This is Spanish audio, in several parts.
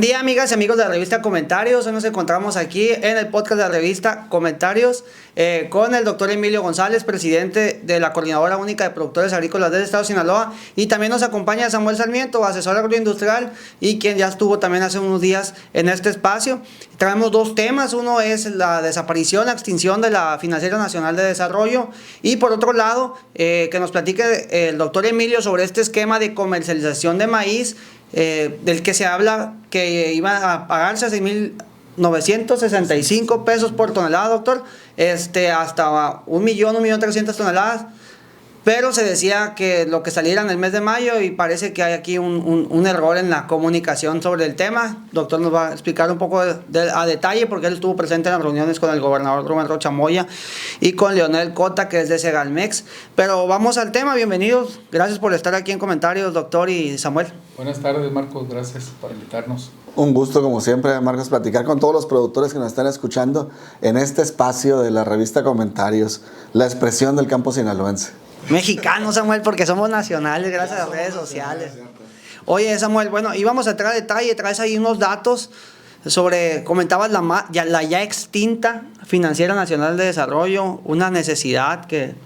Buen día, amigas y amigos de la revista Comentarios. Hoy nos encontramos aquí en el podcast de la revista Comentarios con el doctor Emilio González, presidente de la Coordinadora Única de Productores Agrícolas del Estado de Sinaloa, y también nos acompaña Samuel Sarmiento, asesor agroindustrial y quien ya estuvo también hace unos días en este espacio. Traemos dos temas: uno es la desaparición, la extinción de la Financiera Nacional de Desarrollo, y por otro lado que nos platique el doctor Emilio sobre este esquema de comercialización de maíz del que se habla que iba a pagarse a 6,965 pesos por tonelada, doctor, hasta 1,300,000 toneladas, pero se decía que lo que saliera en el mes de mayo, y parece que hay aquí un error en la comunicación sobre el tema. Doctor nos va a explicar un poco a detalle, porque él estuvo presente en las reuniones con el gobernador Rubén Rocha Moya y con Leonel Cota, que es de Segalmex. Pero vamos al tema. Bienvenidos, gracias por estar aquí en Comentarios, doctor y Samuel. Buenas tardes, Marcos, gracias por invitarnos. Un gusto, como siempre, Marcos, platicar con todos los productores que nos están escuchando en este espacio de la revista Comentarios, la expresión del campo sinaloense. Mexicano, Samuel, porque somos nacionales gracias a las redes sociales. Oye, Samuel, bueno, íbamos a entrar a detalle. Traes ahí unos datos sobre, comentabas la ya extinta Financiera Nacional de Desarrollo, una necesidad que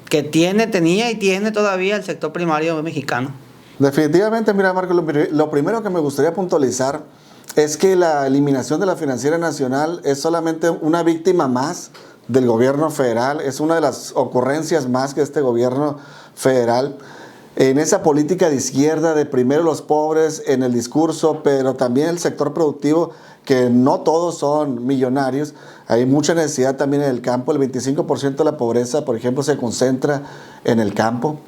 tenía y tiene todavía el sector primario mexicano. Definitivamente, mira, Marcos, lo primero que me gustaría puntualizar es que la eliminación de la Financiera Nacional es solamente una víctima más del gobierno federal, es una de las ocurrencias más que este gobierno federal en esa política de izquierda de primero los pobres en el discurso, pero también el sector productivo, que no todos son millonarios. Hay mucha necesidad también en el campo. El 25% de la pobreza, por ejemplo, se concentra en el campo,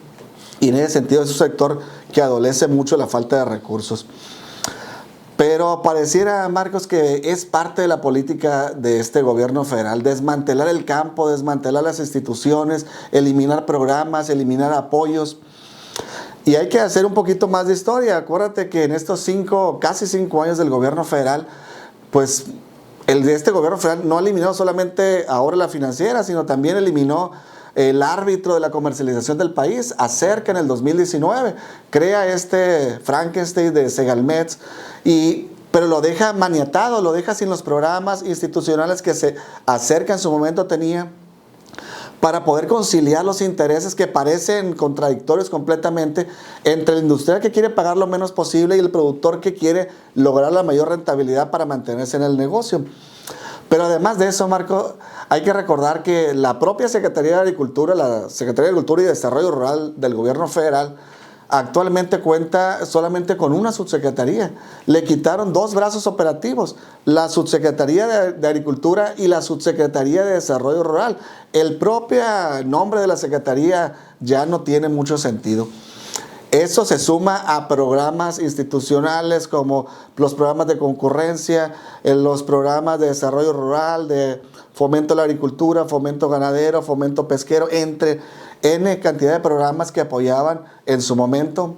y en ese sentido es un sector que adolece mucho de la falta de recursos. Pero pareciera, Marcos, que es parte de la política de este gobierno federal desmantelar el campo, desmantelar las instituciones, eliminar programas, eliminar apoyos. Y hay que hacer un poquito más de historia. Acuérdate que en estos casi 5 años del gobierno federal, pues este gobierno federal no eliminó solamente ahora la financiera, sino también eliminó el árbitro de la comercialización del país. Acerca en el 2019, crea este Frankenstein de Segalmex, pero lo deja maniatado, lo deja sin los programas institucionales que Acerca en su momento tenía para poder conciliar los intereses que parecen contradictorios completamente entre el industrial que quiere pagar lo menos posible y el productor que quiere lograr la mayor rentabilidad para mantenerse en el negocio. Pero además de eso, Marco, hay que recordar que la propia Secretaría de Agricultura, la Secretaría de Agricultura y Desarrollo Rural del gobierno federal, actualmente cuenta solamente con una subsecretaría. Le quitaron 2 brazos operativos, la Subsecretaría de Agricultura y la Subsecretaría de Desarrollo Rural. El propio nombre de la secretaría ya no tiene mucho sentido. Eso se suma a programas institucionales como los programas de concurrencia, los programas de desarrollo rural, de fomento de la agricultura, fomento ganadero, fomento pesquero, entre N cantidad de programas que apoyaban en su momento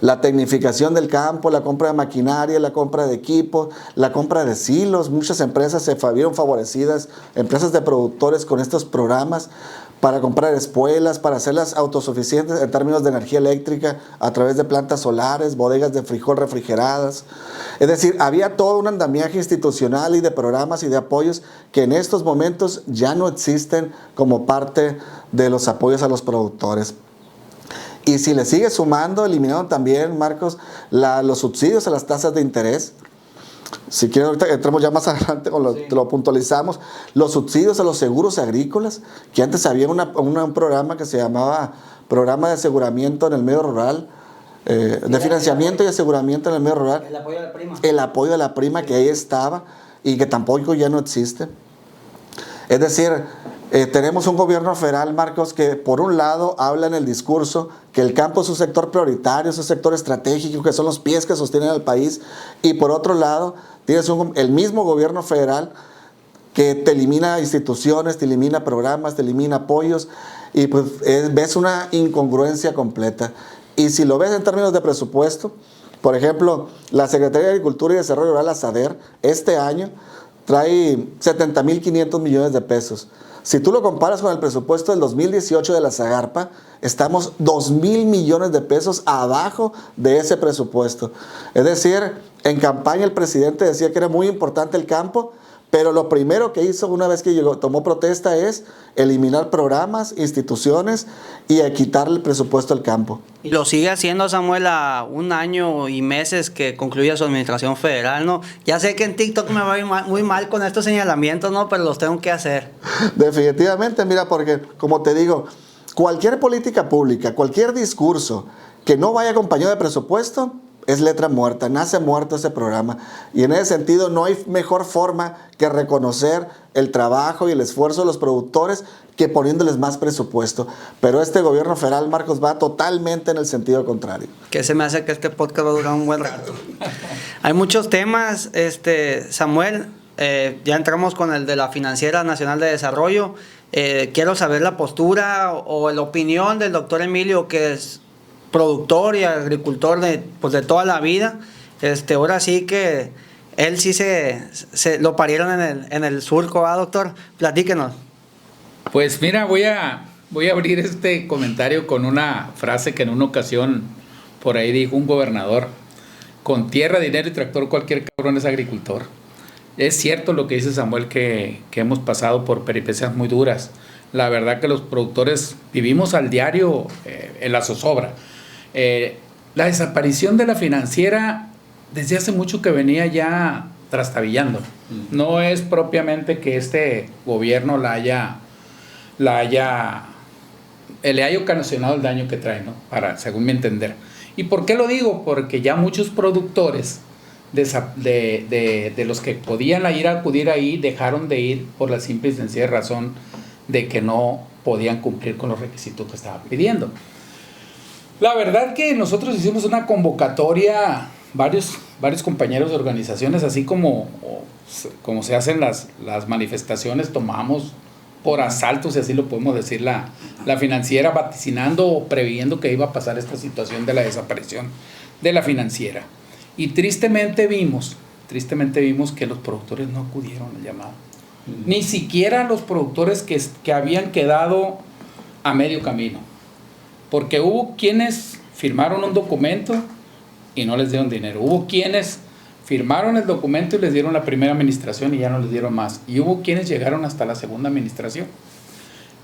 la tecnificación del campo, la compra de maquinaria, la compra de equipos, la compra de silos. Muchas empresas se vieron favorecidas, empresas de productores, con estos programas para comprar espuelas, para hacerlas autosuficientes en términos de energía eléctrica a través de plantas solares, bodegas de frijol refrigeradas. Es decir, había todo un andamiaje institucional y de programas y de apoyos que en estos momentos ya no existen como parte de los apoyos a los productores. Y si le sigue sumando, eliminaron también, Marcos, los subsidios a las tasas de interés. Si quieren, ahorita entremos ya más adelante, lo puntualizamos. Los subsidios a los seguros agrícolas, que antes había un programa que se llamaba Programa de Aseguramiento en el Medio Rural, de financiamiento y aseguramiento en el medio rural. El apoyo a la prima. El apoyo a la prima, que ahí estaba y que tampoco ya no existe. Es decir, tenemos un gobierno federal, Marcos, que por un lado habla en el discurso que el campo es un sector prioritario, es un sector estratégico, que son los pies que sostienen al país, y por otro lado tienes el mismo gobierno federal que te elimina instituciones, te elimina programas, te elimina apoyos, y pues ves una incongruencia completa. Y si lo ves en términos de presupuesto, por ejemplo, la Secretaría de Agricultura y Desarrollo Rural, la SADER, este año trae 70,500 millones de pesos. Si tú lo comparas con el presupuesto del 2018 de la Zagarpa, estamos 2,000 millones de pesos abajo de ese presupuesto. Es decir, en campaña el presidente decía que era muy importante el campo, pero lo primero que hizo una vez que llegó, tomó protesta, es eliminar programas, instituciones y quitarle el presupuesto al campo. Y lo sigue haciendo, Samuel, a 1 año y meses que concluya su administración federal, ¿no? Ya sé que en TikTok me va a ir muy mal con estos señalamientos, ¿no? Pero los tengo que hacer. Definitivamente, mira, porque como te digo, cualquier política pública, cualquier discurso que no vaya acompañado de presupuesto, es letra muerta, nace muerto ese programa. Y en ese sentido no hay mejor forma que reconocer el trabajo y el esfuerzo de los productores que poniéndoles más presupuesto. Pero este gobierno federal, Marcos, va totalmente en el sentido contrario. Que se me hace que este podcast va a durar un buen rato. Hay muchos temas, Samuel, ya entramos con el de la Financiera Nacional de Desarrollo. Quiero saber la postura o la opinión del doctor Emilio, que es productor y agricultor de toda la vida. Ahora sí que él sí se lo parieron en el surco, ¿va, doctor? Platíquenos. Pues mira, voy a abrir este comentario con una frase que en una ocasión por ahí dijo un gobernador: con tierra, dinero y tractor cualquier cabrón es agricultor. Es cierto lo que dice Samuel, que hemos pasado por peripecias muy duras. La verdad que los productores vivimos al diario en la zozobra. La desaparición de la financiera desde hace mucho que venía ya trastabillando. No es propiamente que este gobierno le haya ocasionado el daño que trae, ¿no? Según mi entender. ¿Y por qué lo digo? Porque ya muchos productores de los que podían acudir ahí dejaron de ir por la simple y sencilla razón de que no podían cumplir con los requisitos que estaban pidiendo. La verdad que nosotros hicimos una convocatoria, varios compañeros de organizaciones, así como se hacen las manifestaciones, tomamos por asalto, si así lo podemos decir, la financiera, vaticinando o previendo que iba a pasar esta situación de la desaparición de la financiera. Y tristemente vimos que los productores no acudieron al llamado. Ni siquiera los productores que habían quedado a medio camino. Porque hubo quienes firmaron un documento y no les dieron dinero. Hubo quienes firmaron el documento y les dieron la primera administración y ya no les dieron más. Y hubo quienes llegaron hasta la segunda administración.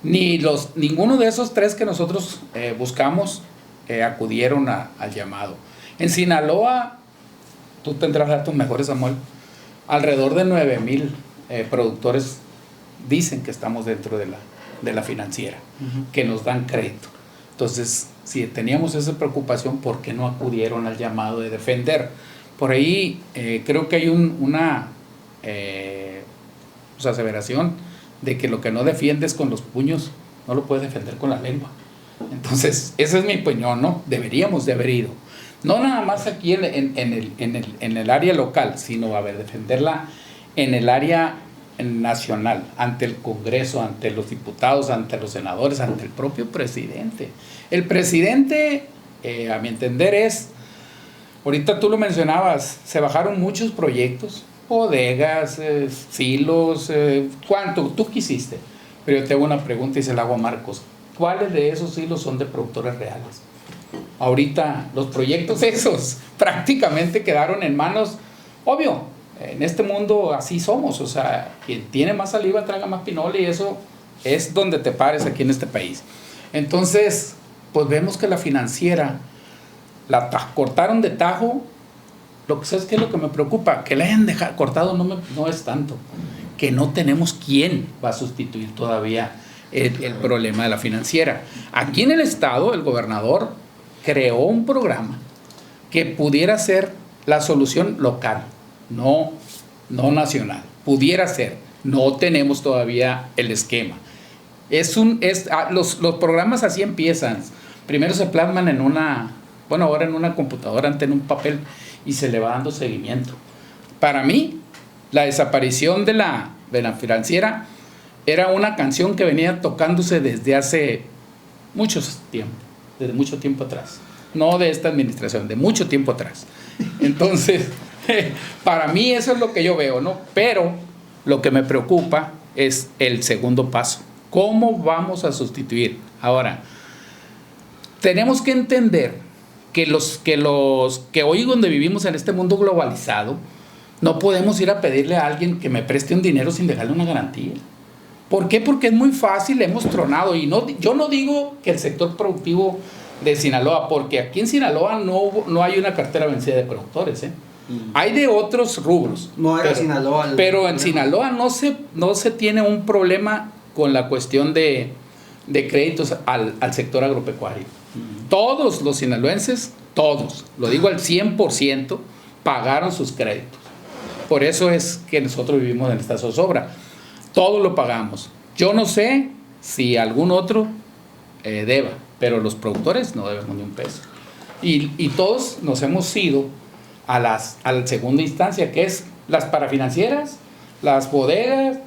Ninguno de esos 3 que nosotros buscamos acudieron al llamado. En Sinaloa, tú tendrás datos mejores, Samuel, alrededor de 9,000 productores dicen que estamos dentro de la financiera, que nos dan crédito. Entonces, si teníamos esa preocupación, ¿por qué no acudieron al llamado de defender? Por ahí creo que hay una aseveración de que lo que no defiendes con los puños, no lo puedes defender con la lengua. Entonces, esa es mi opinión, ¿no? Deberíamos de haber ido. No nada más aquí en el área local, sino defenderla en el área nacional, ante el Congreso, ante los diputados, ante los senadores, ante el propio presidente. El presidente, a mi entender, ahorita tú lo mencionabas, se bajaron muchos proyectos, bodegas, silos, cuánto tú quisiste. Pero yo te hago una pregunta y se la hago a Marcos. ¿Cuáles de esos silos son de productores reales? Ahorita los proyectos esos prácticamente quedaron en manos, obvio, en este mundo así somos, o sea, quien tiene más saliva traga más pinole, y eso es donde te pares aquí en este país. Entonces, pues vemos que la financiera la cortaron de tajo. ¿Sabes qué es lo que me preocupa? Que la hayan cortado no es tanto, que no tenemos quién va a sustituir todavía el problema de la financiera. Aquí en el estado, el gobernador creó un programa que pudiera ser la solución local, no nacional. Pudiera ser. No tenemos todavía el esquema. Los programas así empiezan. Primero se plasman ahora en una computadora, antes en un papel, y se le va dando seguimiento. Para mí, la desaparición de la financiera era una canción que venía tocándose desde hace desde mucho tiempo atrás. No de esta administración, de mucho tiempo atrás. Entonces, para mí eso es lo que yo veo, ¿no? Pero lo que me preocupa es el segundo paso, ¿Cómo vamos a sustituir? Ahora, tenemos que entender que que hoy donde vivimos en este mundo globalizado, no podemos ir a pedirle a alguien que me preste un dinero sin dejarle una garantía. ¿Por qué? Porque es muy fácil, hemos tronado. Y yo no digo que el sector productivo de Sinaloa, porque aquí en Sinaloa no hay una cartera vencida de productores, ¿eh? Hay de otros rubros. No era Sinaloa. Pero en Sinaloa no se tiene un problema con la cuestión de créditos al sector agropecuario. Todos los sinaloenses, todos, lo digo al 100%, pagaron sus créditos. Por eso es que nosotros vivimos en esta zozobra. Todos lo pagamos. Yo no sé si algún otro deba, pero los productores no debemos ni un peso. Y todos nos hemos ido a la segunda instancia, que es las parafinancieras, las bodegas,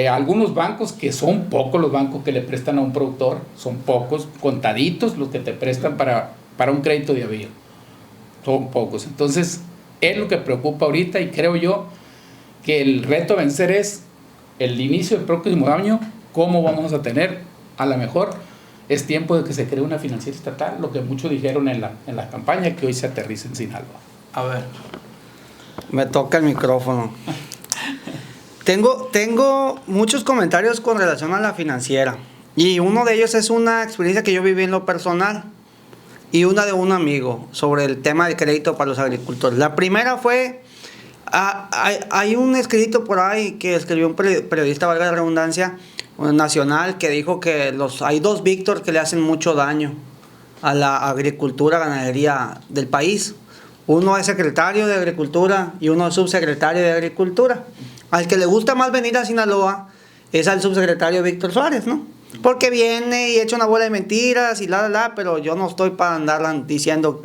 algunos bancos, que son pocos los bancos que le prestan a un productor, son pocos, contaditos los que te prestan para un crédito de avío. Son pocos. Entonces, es lo que preocupa ahorita, y creo yo que el reto a vencer es el inicio del próximo año. ¿Cómo vamos a tener? A lo mejor es tiempo de que se cree una financiera estatal, lo que muchos dijeron en la campaña, que hoy se aterriza en Sinaloa. A ver, me toca el micrófono. Tengo muchos comentarios con relación a la financiera, y uno de ellos es una experiencia que yo viví en lo personal y una de un amigo sobre el tema del crédito para los agricultores. La primera fue, hay un escrito por ahí que escribió un periodista, valga la redundancia, nacional, que dijo que hay dos Víctor que le hacen mucho daño a la agricultura, ganadería del país. Uno es secretario de Agricultura y uno es subsecretario de Agricultura. Al que le gusta más venir a Sinaloa es al subsecretario Víctor Suárez, ¿no? Porque viene y echa una bola de mentiras y pero yo no estoy para andar diciendo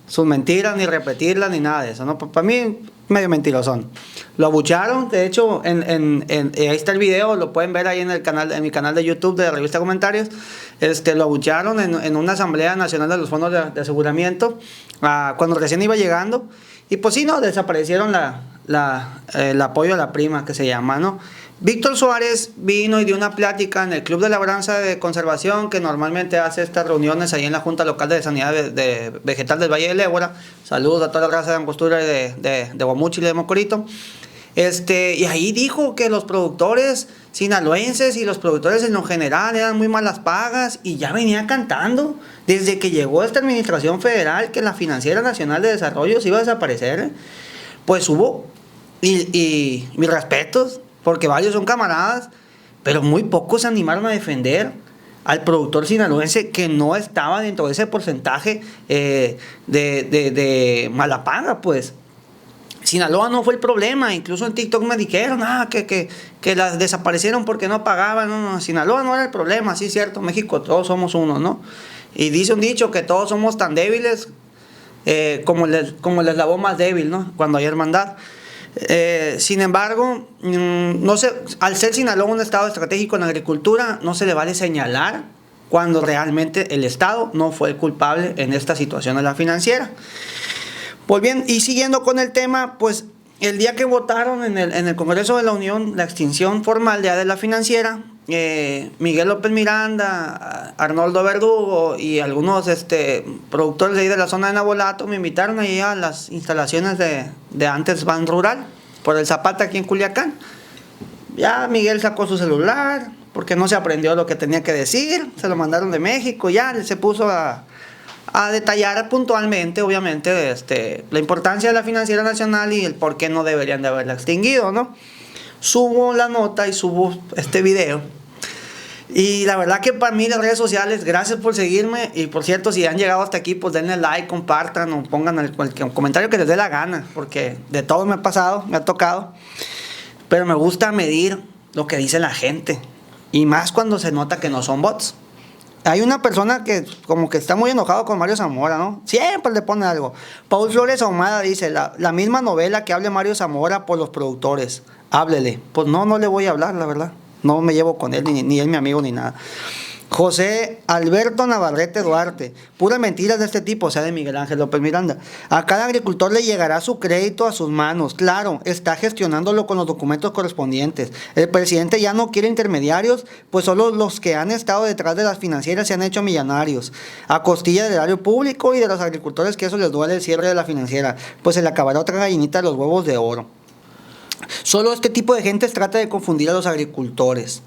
sus mentiras, ni repetirlas, ni nada de eso, ¿no? Para mí, medio mentirosón. Lo abucharon, de hecho, ahí está el video, lo pueden ver ahí en mi canal de YouTube de la revista Comentarios. Lo abucharon en una asamblea nacional de los fondos de aseguramiento, cuando recién iba llegando, y pues sí, no, desaparecieron el apoyo a la prima, que se llama, ¿no? Víctor Suárez vino y dio una plática en el Club de Labranza de Conservación, que normalmente hace estas reuniones ahí en la Junta Local de Sanidad Vegetal del Valle del Ébora. Saludos a toda la raza de Angostura y de Guamuchil y de Mocorito. Y ahí dijo que los productores sinaloenses y los productores en lo general eran muy malas pagas, y ya venía cantando desde que llegó esta administración federal que la Financiera Nacional de Desarrollo se iba a desaparecer. Pues hubo, y mis respetos, porque varios son camaradas, pero muy pocos se animaron a defender al productor sinaloense, que no estaba dentro de ese porcentaje de mala paga, pues. Sinaloa no fue el problema. Incluso en TikTok me dijeron que las desaparecieron porque no pagaban. No, Sinaloa no era el problema. Sí, cierto, México todos somos uno, ¿no? Y dice un dicho que todos somos tan débiles como el eslabón más débil, ¿no? Cuando hay hermandad. Sin embargo, no sé, al ser Sinaloa un estado estratégico en agricultura, no se le vale señalar cuando realmente el estado no fue el culpable en esta situación de la financiera. Pues bien, y siguiendo con el tema, pues el día que votaron en el Congreso de la Unión la extinción formal de la financiera, Miguel López Miranda, Arnoldo Verdugo y algunos productores de ahí de la zona de Nabolato me invitaron ahí a las instalaciones de antes Ban Rural, por el Zapata, aquí en Culiacán. Ya Miguel sacó su celular porque no se aprendió lo que tenía que decir, se lo mandaron de México, ya se puso a detallar puntualmente, obviamente, la importancia de la Financiera Nacional y el por qué no deberían de haberla extinguido, ¿no? Subo la nota y subo este video. Y la verdad que para mí las redes sociales, gracias por seguirme. Y por cierto, si han llegado hasta aquí, pues denle like, compartan o pongan el comentario que les dé la gana, porque de todo me ha pasado, me ha tocado. Pero me gusta medir lo que dice la gente, y más cuando se nota que no son bots. Hay una persona que como que está muy enojado con Mario Zamora, ¿no? Siempre le pone algo. Paul Flores Ahumada dice, la misma novela que hable Mario Zamora por los productores, háblele. Pues no le voy a hablar, la verdad. No me llevo con él, ni él mi amigo, ni nada. José Alberto Navarrete Duarte, puras mentiras de este tipo, o sea, de Miguel Ángel López Miranda. A cada agricultor le llegará su crédito a sus manos. Claro, está gestionándolo con los documentos correspondientes. El presidente ya no quiere intermediarios, pues solo los que han estado detrás de las financieras se han hecho millonarios, a costilla del erario público y de los agricultores, que eso les duele el cierre de la financiera, pues se le acabará otra gallinita de los huevos de oro. Solo este tipo de gente trata de confundir a los agricultores.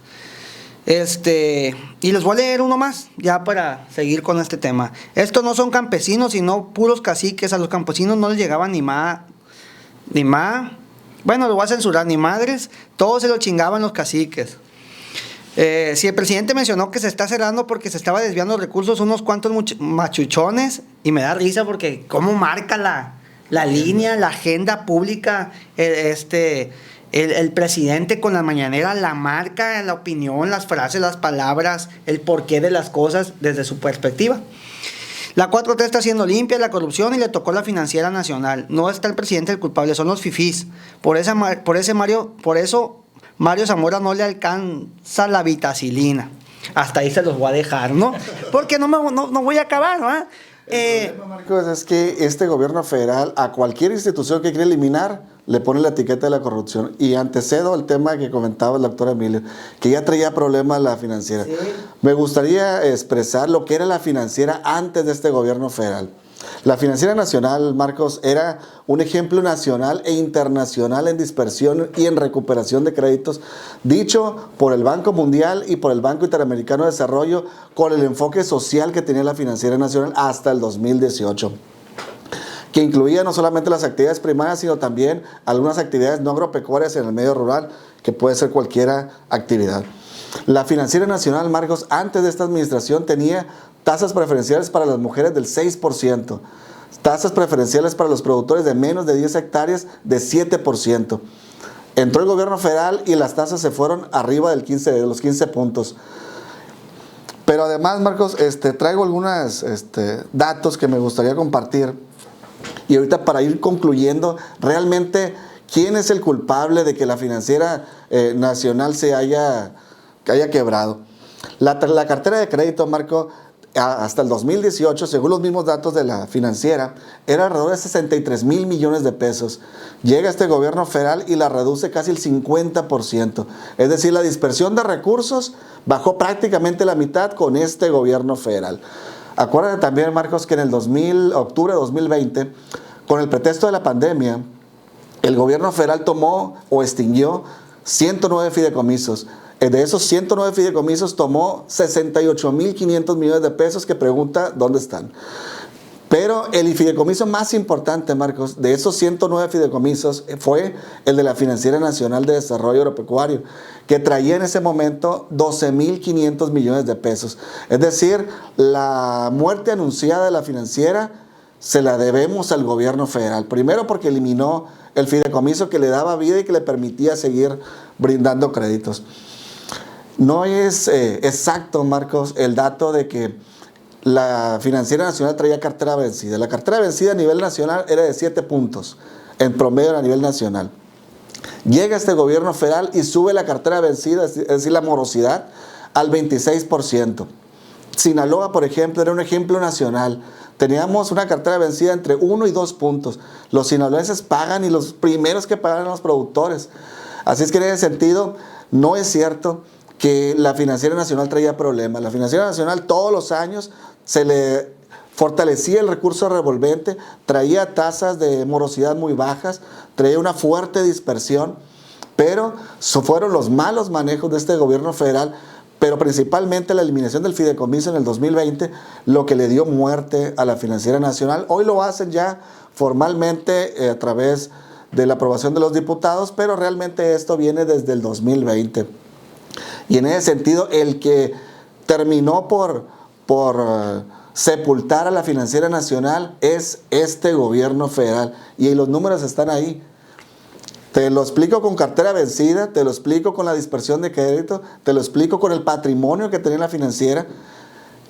Y les voy a leer uno más, ya para seguir con este tema. Estos no son campesinos, sino puros caciques. A los campesinos no les llegaban bueno, lo voy a censurar, ni madres. Todos se lo chingaban los caciques. Si el presidente mencionó que se está cerrando porque se estaba desviando recursos, unos cuantos machuchones, y me da risa porque cómo marca la línea, la agenda pública, el presidente con la mañanera la marca, la opinión, las frases, las palabras, el porqué de las cosas desde su perspectiva. La 4T está haciendo limpia la corrupción y le tocó la Financiera Nacional. No está el presidente el culpable, son los fifís. Por eso Mario Zamora no le alcanza la vitacilina. Hasta ahí se los voy a dejar, ¿no? Porque no voy a acabar, ¿no? El problema, Marcos, es que este gobierno federal a cualquier institución que quiere eliminar le pone la etiqueta de la corrupción. Y antecedo al tema que comentaba el doctor Emilio, que ya traía problemas la financiera. Sí. Me gustaría expresar lo que era la financiera antes de este gobierno federal. La Financiera Nacional, Marcos, era un ejemplo nacional e internacional en dispersión y en recuperación de créditos, dicho por el Banco Mundial y por el Banco Interamericano de Desarrollo, con el enfoque social que tenía la Financiera Nacional hasta el 2018. Que incluía no solamente las actividades primarias, sino también algunas actividades no agropecuarias en el medio rural, que puede ser cualquier actividad. La Financiera Nacional, Marcos, antes de esta administración tenía tasas preferenciales para las mujeres del 6%, tasas preferenciales para los productores de menos de 10 hectáreas de 7%. Entró el gobierno federal y las tasas se fueron arriba de los 15 puntos. Pero además, Marcos, traigo algunos datos que me gustaría compartir. Y ahorita, para ir concluyendo, realmente, ¿quién es el culpable de que la Financiera Nacional se haya quebrado? La cartera de crédito, Marco, hasta el 2018, según los mismos datos de la financiera, era alrededor de 63 mil millones de pesos. Llega este gobierno federal y la reduce casi el 50%. Es decir, la dispersión de recursos bajó prácticamente la mitad con este gobierno federal. Acuérdate también, Marcos, que en el octubre de 2020, con el pretexto de la pandemia, el gobierno federal tomó o extinguió 109 fideicomisos. De esos 109 fideicomisos tomó 68.500 millones de pesos, que pregunta dónde están. Pero el fideicomiso más importante, Marcos, de esos 109 fideicomisos fue el de la Financiera Nacional de Desarrollo Agropecuario, que traía en ese momento 12.500 millones de pesos. Es decir, la muerte anunciada de la financiera se la debemos al gobierno federal. Primero porque eliminó el fideicomiso que le daba vida y que le permitía seguir brindando créditos. No es exacto, Marcos, el dato de que la Financiera Nacional traía cartera vencida. La cartera vencida a nivel nacional era de 7 puntos, en promedio a nivel nacional. Llega este gobierno federal y sube la cartera vencida, es decir, la morosidad, al 26%. Sinaloa, por ejemplo, era un ejemplo nacional. Teníamos una cartera vencida entre 1 y 2 puntos. Los sinaloenses pagan y los primeros que pagan eran los productores. Así es que en ese sentido, no es cierto que la Financiera Nacional traía problemas. La Financiera Nacional todos los años se le fortalecía el recurso revolvente, traía tasas de morosidad muy bajas, traía una fuerte dispersión, pero fueron los malos manejos de este gobierno federal, pero principalmente la eliminación del fideicomiso en el 2020, lo que le dio muerte a la Financiera Nacional. Hoy lo hacen ya formalmente a través de la aprobación de los diputados, pero realmente esto viene desde el 2020. Y en ese sentido, el que terminó por sepultar a la Financiera Nacional es este gobierno federal. Y los números están ahí. Te lo explico con cartera vencida, te lo explico con la dispersión de crédito, te lo explico con el patrimonio que tenía la financiera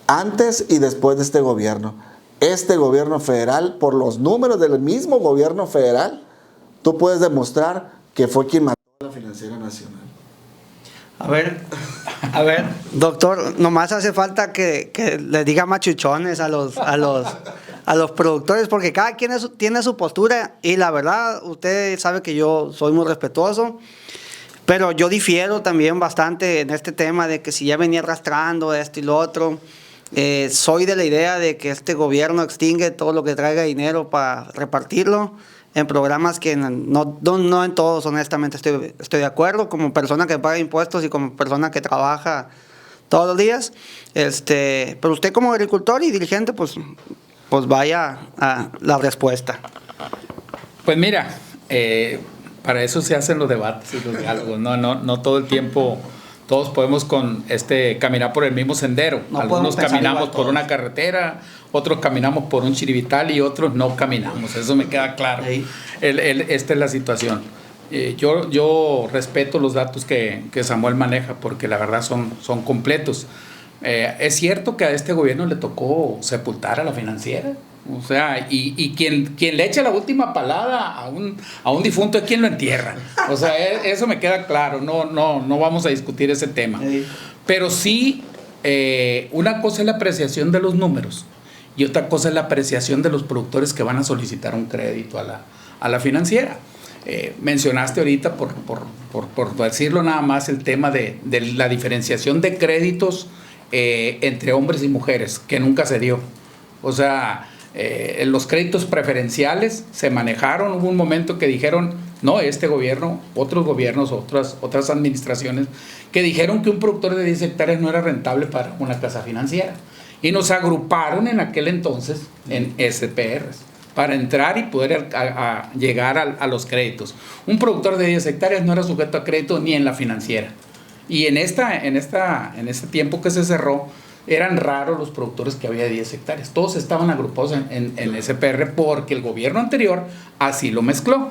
antes y después de este gobierno. Este gobierno federal, por los números del mismo gobierno federal, tú puedes demostrar que fue quien mató a la Financiera Nacional. A ver, doctor, nomás hace falta que les diga machuchones a los productores, porque cada quien tiene su postura, y la verdad, usted sabe que yo soy muy respetuoso, pero yo difiero también bastante en este tema de que si ya venía arrastrando esto y lo otro. Soy de la idea de que este gobierno extingue todo lo que traiga dinero para repartirlo en programas que no en todos, honestamente, estoy de acuerdo, como persona que paga impuestos y como persona que trabaja todos los días. Pero usted como agricultor y dirigente, pues vaya a la respuesta. Pues mira, para eso se hacen los debates y los diálogos. No todo el tiempo todos podemos caminar por el mismo sendero. Algunos caminamos por una carretera, otros caminamos por un chiribital y otros no caminamos. Eso me queda claro. Esta es la situación. Yo respeto los datos que Samuel maneja, porque la verdad son completos. Es cierto que a este gobierno le tocó sepultar a la financiera. O sea, y quien le echa la última palada a un difunto es quien lo entierra. O sea, eso me queda claro. No vamos a discutir ese tema. Pero sí, una cosa es la apreciación de los números y otra cosa es la apreciación de los productores que van a solicitar un crédito a la financiera. Mencionaste ahorita, por decirlo nada más, el tema de la diferenciación de créditos entre hombres y mujeres, que nunca se dio. O sea, los créditos preferenciales se manejaron. Hubo un momento que dijeron, no, este gobierno, otros gobiernos, otras administraciones, que dijeron que un productor de 10 hectáreas no era rentable para una casa financiera. Y nos agruparon en aquel entonces en SPRs para entrar y poder llegar a los créditos. Un productor de 10 hectáreas no era sujeto a crédito ni en la financiera. Y en este tiempo que se cerró, eran raros los productores que había de 10 hectáreas. Todos estaban agrupados en SPR porque el gobierno anterior así lo mezcló.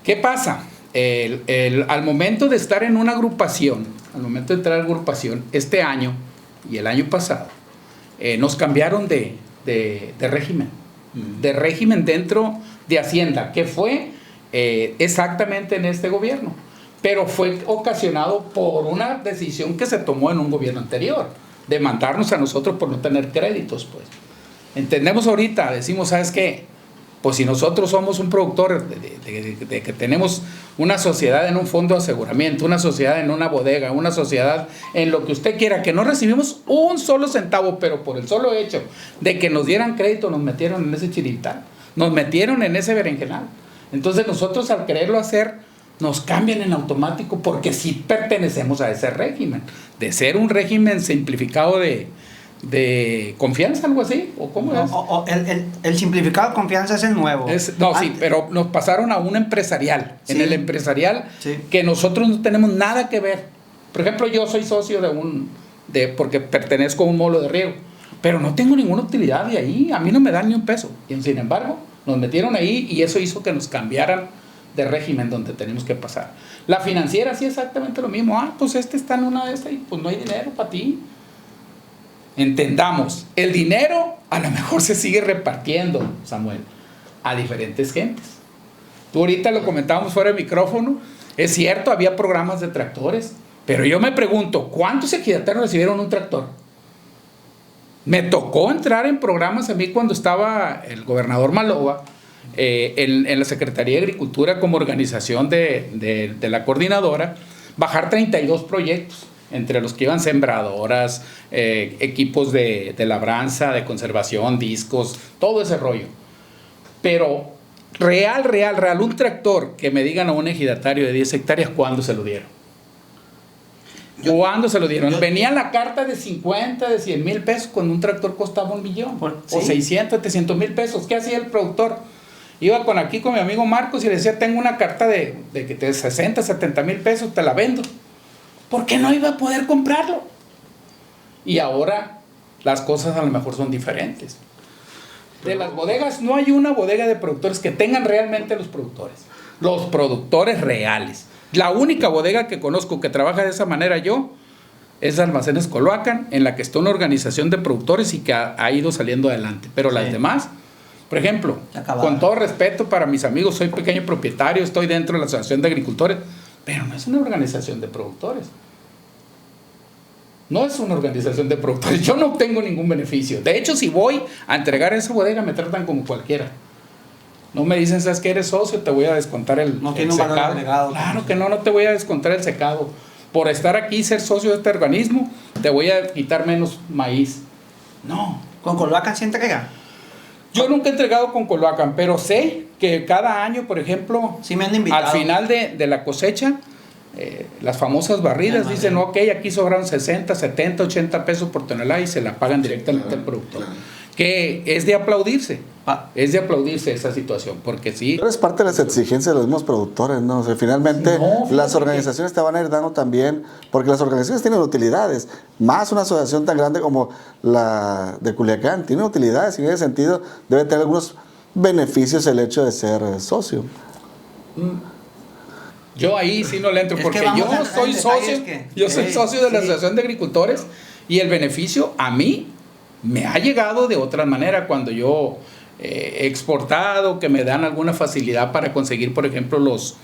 ¿Qué pasa? Al momento de estar en una agrupación, al momento de entrar a la agrupación, este año y el año pasado, nos cambiaron de régimen. De régimen dentro de Hacienda, que fue exactamente en este gobierno, pero fue ocasionado por una decisión que se tomó en un gobierno anterior, de mandarnos a nosotros por no tener créditos. Pues entendemos ahorita, decimos, ¿sabes qué? Pues si nosotros somos un productor de que tenemos una sociedad en un fondo de aseguramiento, una sociedad en una bodega, una sociedad en lo que usted quiera, que no recibimos un solo centavo, pero por el solo hecho de que nos dieran crédito, nos metieron en ese chirital, nos metieron en ese berenjenal. Entonces nosotros, al quererlo hacer, nos cambian en automático, porque sí pertenecemos a ese régimen, de ser un régimen simplificado de confianza, algo así, ¿o cómo es? El simplificado de confianza es el nuevo. Sí, pero nos pasaron a un empresarial. Sí. En el empresarial, sí, que nosotros no tenemos nada que ver. Por ejemplo, yo soy socio porque pertenezco a un molo de riego, pero no tengo ninguna utilidad de ahí, a mí no me dan ni un peso. Y sin embargo, nos metieron ahí y eso hizo que nos cambiaran de régimen donde tenemos que pasar. La financiera sí, exactamente lo mismo. Pues está en una de estas y pues no hay dinero para ti. Entendamos, el dinero a lo mejor se sigue repartiendo, Samuel, a diferentes gentes. Tú ahorita lo comentábamos fuera de micrófono, es cierto, había programas de tractores, pero yo me pregunto, ¿cuántos ejidatarios recibieron un tractor? Me tocó entrar en programas a mí cuando estaba el gobernador Maloba, en la Secretaría de Agricultura como organización de la coordinadora, bajar 32 proyectos, entre los que iban sembradoras, equipos de labranza, de conservación, discos, todo ese rollo. Pero real, un tractor que me digan a un ejidatario de 10 hectáreas, ¿cuándo se lo dieron? ¿Cuándo se lo dieron? Venía la carta de 50, de 100 mil pesos cuando un tractor costaba 1 millón, ¿sí? O 600, 700 mil pesos. ¿Qué hacía el productor? Iba con mi amigo Marcos y le decía, tengo una carta de 60, 70 mil pesos, te la vendo. ¿Por qué no iba a poder comprarlo? Y ahora las cosas a lo mejor son diferentes. De las bodegas, no hay una bodega de productores que tengan realmente los productores reales. La única bodega que conozco que trabaja de esa manera es Almacenes Coloacan, en la que está una organización de productores y que ha ido saliendo adelante. Pero las demás, por ejemplo, con todo respeto para mis amigos, soy pequeño propietario, estoy dentro de la Asociación de Agricultores, pero no es una organización de productores. No es una organización de productores. Yo no obtengo ningún beneficio. De hecho, si voy a entregar esa bodega, me tratan como cualquiera. No me dicen, ¿sabes qué? Eres socio, te voy a descontar el tiene un valor secado. agregado. Claro que no te voy a descontar el secado. Por estar aquí, ser socio de este organismo, te voy a quitar menos maíz. No. ¿Con Colvacan sí entrega? Yo nunca he entregado con Colvacan, pero sé que cada año, por ejemplo, Sí me han invitado. al final de la cosecha, las famosas barridas dicen, ok, aquí sobraron 60, 70, 80 pesos por tonelada y se la pagan directamente al productor. Que es de aplaudirse. Es de aplaudirse esa situación, porque sí. Pero es parte de las exigencias de los mismos productores, ¿no? O sea, finalmente las organizaciones te van a ir dando también, porque las organizaciones tienen utilidades, más una asociación tan grande como la de Culiacán, tiene utilidades y en ese sentido debe tener algunos beneficios el hecho de ser socio. Yo ahí sí no le entro, Es porque que vamos yo a entrar soy en socio, detalles que- yo soy sí, socio de la sí. Asociación de Agricultores y el beneficio a mí me ha llegado de otra manera cuando yo he exportado, que me dan alguna facilidad para conseguir, por ejemplo, Las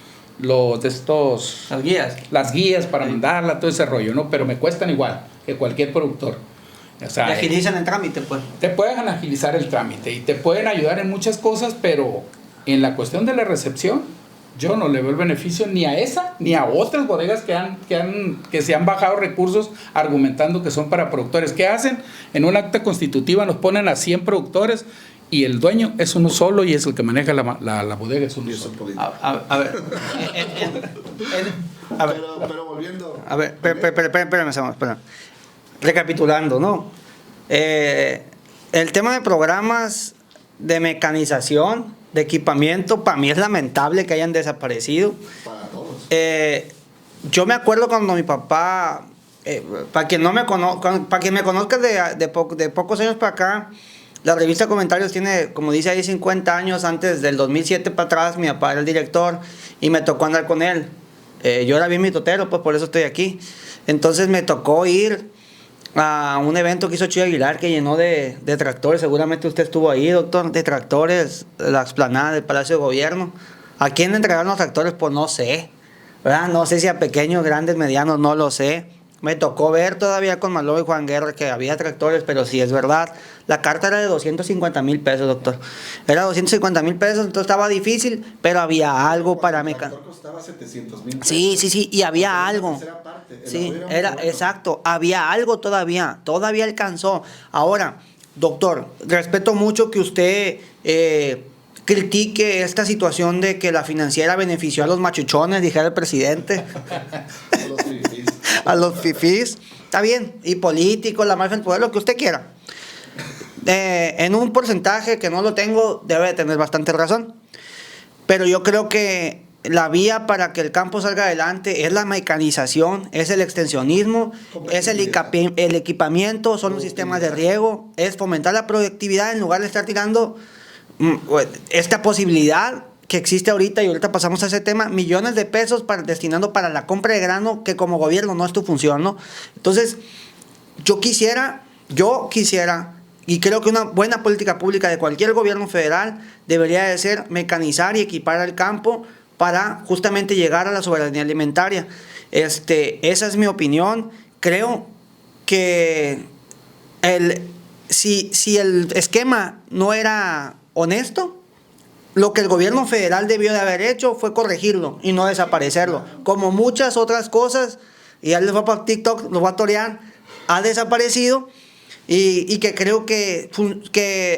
guías. las guías para mandarla, todo ese rollo, ¿no? Pero me cuestan igual que cualquier productor. O sea, Y agilizan el trámite, pues. te pueden agilizar el trámite y te pueden ayudar en muchas cosas, pero en la cuestión de la recepción, yo no le veo el beneficio ni a esa ni a otras bodegas que se han bajado recursos argumentando que son para productores. ¿Qué hacen? En un acta constitutiva nos ponen a 100 productores y el dueño es uno solo y es el que maneja la bodega, es uno solo. A ver. A ver. Pero volviendo. A ver, espérame, Samuel, espérame. Recapitulando, ¿no? El tema de programas de mecanización, de equipamiento, para mí es lamentable que hayan desaparecido. Para todos. Yo me acuerdo cuando mi papá, para quien no me para quien me conozca de pocos años para acá, la revista Comentarios tiene, como dice ahí, 50 años. Antes del 2007 para atrás, mi papá era el director y me tocó andar con él. Yo era bien mitotero, pues por eso estoy aquí. Entonces me tocó ir a un evento que hizo Chuy Aguilar, que llenó de tractores. Seguramente usted estuvo ahí, doctor, de tractores, la explanada del Palacio de Gobierno. ¿A quién le entregaron los tractores? Pues no sé, ¿verdad? No sé si a pequeños, grandes, medianos, no lo sé. Me tocó ver todavía con Maló y Juan Guerra que había tractores, pero sí es verdad. La carta era de 250,000 pesos, doctor. Era 250,000 pesos, entonces estaba difícil, pero había algo para mecánica. El tractor costaba 700,000 pesos. Sí, y había algo. Parte, Sí, era exacto, había algo todavía alcanzó. Ahora, doctor, respeto mucho que usted critique esta situación de que la financiera benefició a los machuchones, dijera el presidente. A los fifís. A los fifís. Está bien, y políticos, la mafia del poder, lo que usted quiera. En un porcentaje que no lo tengo, debe de tener bastante razón. Pero yo creo que la vía para que el campo salga adelante es la mecanización, es el extensionismo, es el equipamiento, son los sistemas de riego, es fomentar la productividad en lugar de estar tirando esta posibilidad que existe ahorita, y ahorita pasamos a ese tema, millones de pesos destinando para la compra de grano, que como gobierno no es tu función, ¿no? Entonces, yo quisiera, y creo que una buena política pública de cualquier gobierno federal debería de ser mecanizar y equipar al campo para justamente llegar a la soberanía alimentaria. Esa es mi opinión. Creo que si el esquema no era honesto, lo que el gobierno federal debió de haber hecho fue corregirlo y no desaparecerlo. Como muchas otras cosas, y ya les va para TikTok, los va a torear, ha desaparecido. Y que creo que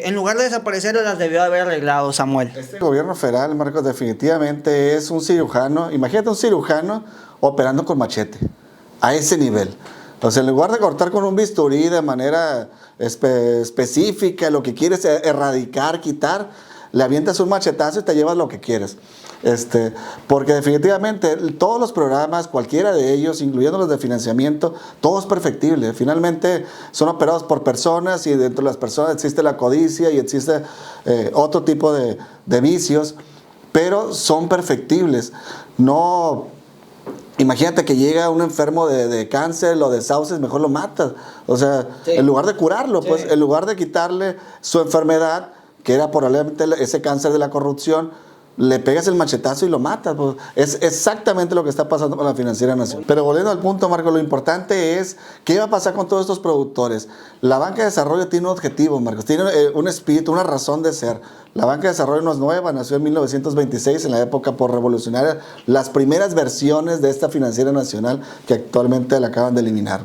en lugar de desaparecer las debió haber arreglado, Samuel. Este gobierno federal, Marcos, definitivamente es un cirujano. Imagínate un cirujano operando con machete, a ese nivel. Entonces, en lugar de cortar con un bisturí de manera específica, lo que quieres erradicar, quitar, le avientas un machetazo y te llevas lo que quieres. Porque definitivamente todos los programas, cualquiera de ellos, incluyendo los de financiamiento, todo es perfectible. Finalmente son operados por personas y dentro de las personas existe la codicia y existe otro tipo de vicios, pero son perfectibles. No, imagínate que llega un enfermo de cáncer o de sauces, mejor lo matas. O sea, sí, en lugar de curarlo, sí, pues, en lugar de quitarle su enfermedad, que era probablemente ese cáncer de la corrupción, le pegas el machetazo y lo matas. Pues es exactamente lo que está pasando con la Financiera Nacional. Pero volviendo al punto, Marco, lo importante es qué va a pasar con todos estos productores. La banca de desarrollo tiene un objetivo, Marcos, tiene un espíritu, una razón de ser. La banca de desarrollo no es nueva, nació en 1926, en la época revolucionaria, las primeras versiones de esta Financiera Nacional que actualmente la acaban de eliminar.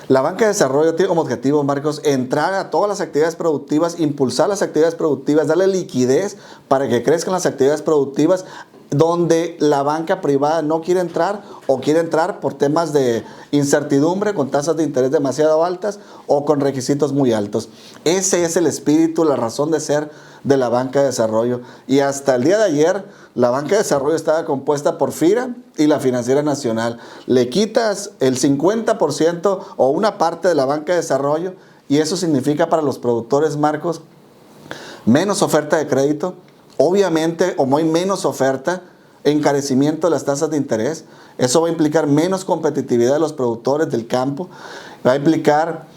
La banca de desarrollo tiene como objetivo, Marcos, entrar a todas las actividades productivas, impulsar las actividades productivas, darle liquidez para que crezcan las actividades productivas donde la banca privada no quiere entrar o quiere entrar por temas de incertidumbre, con tasas de interés demasiado altas o con requisitos muy altos. Ese es el espíritu, la razón de ser de la banca de desarrollo. Y hasta el día de ayer, la banca de desarrollo estaba compuesta por FIRA y la Financiera Nacional. Le quitas el 50% o una parte de la banca de desarrollo y eso significa para los productores, Marcos, menos oferta de crédito. Obviamente, como hay menos oferta, encarecimiento de las tasas de interés, eso va a implicar menos competitividad de los productores del campo, va a implicar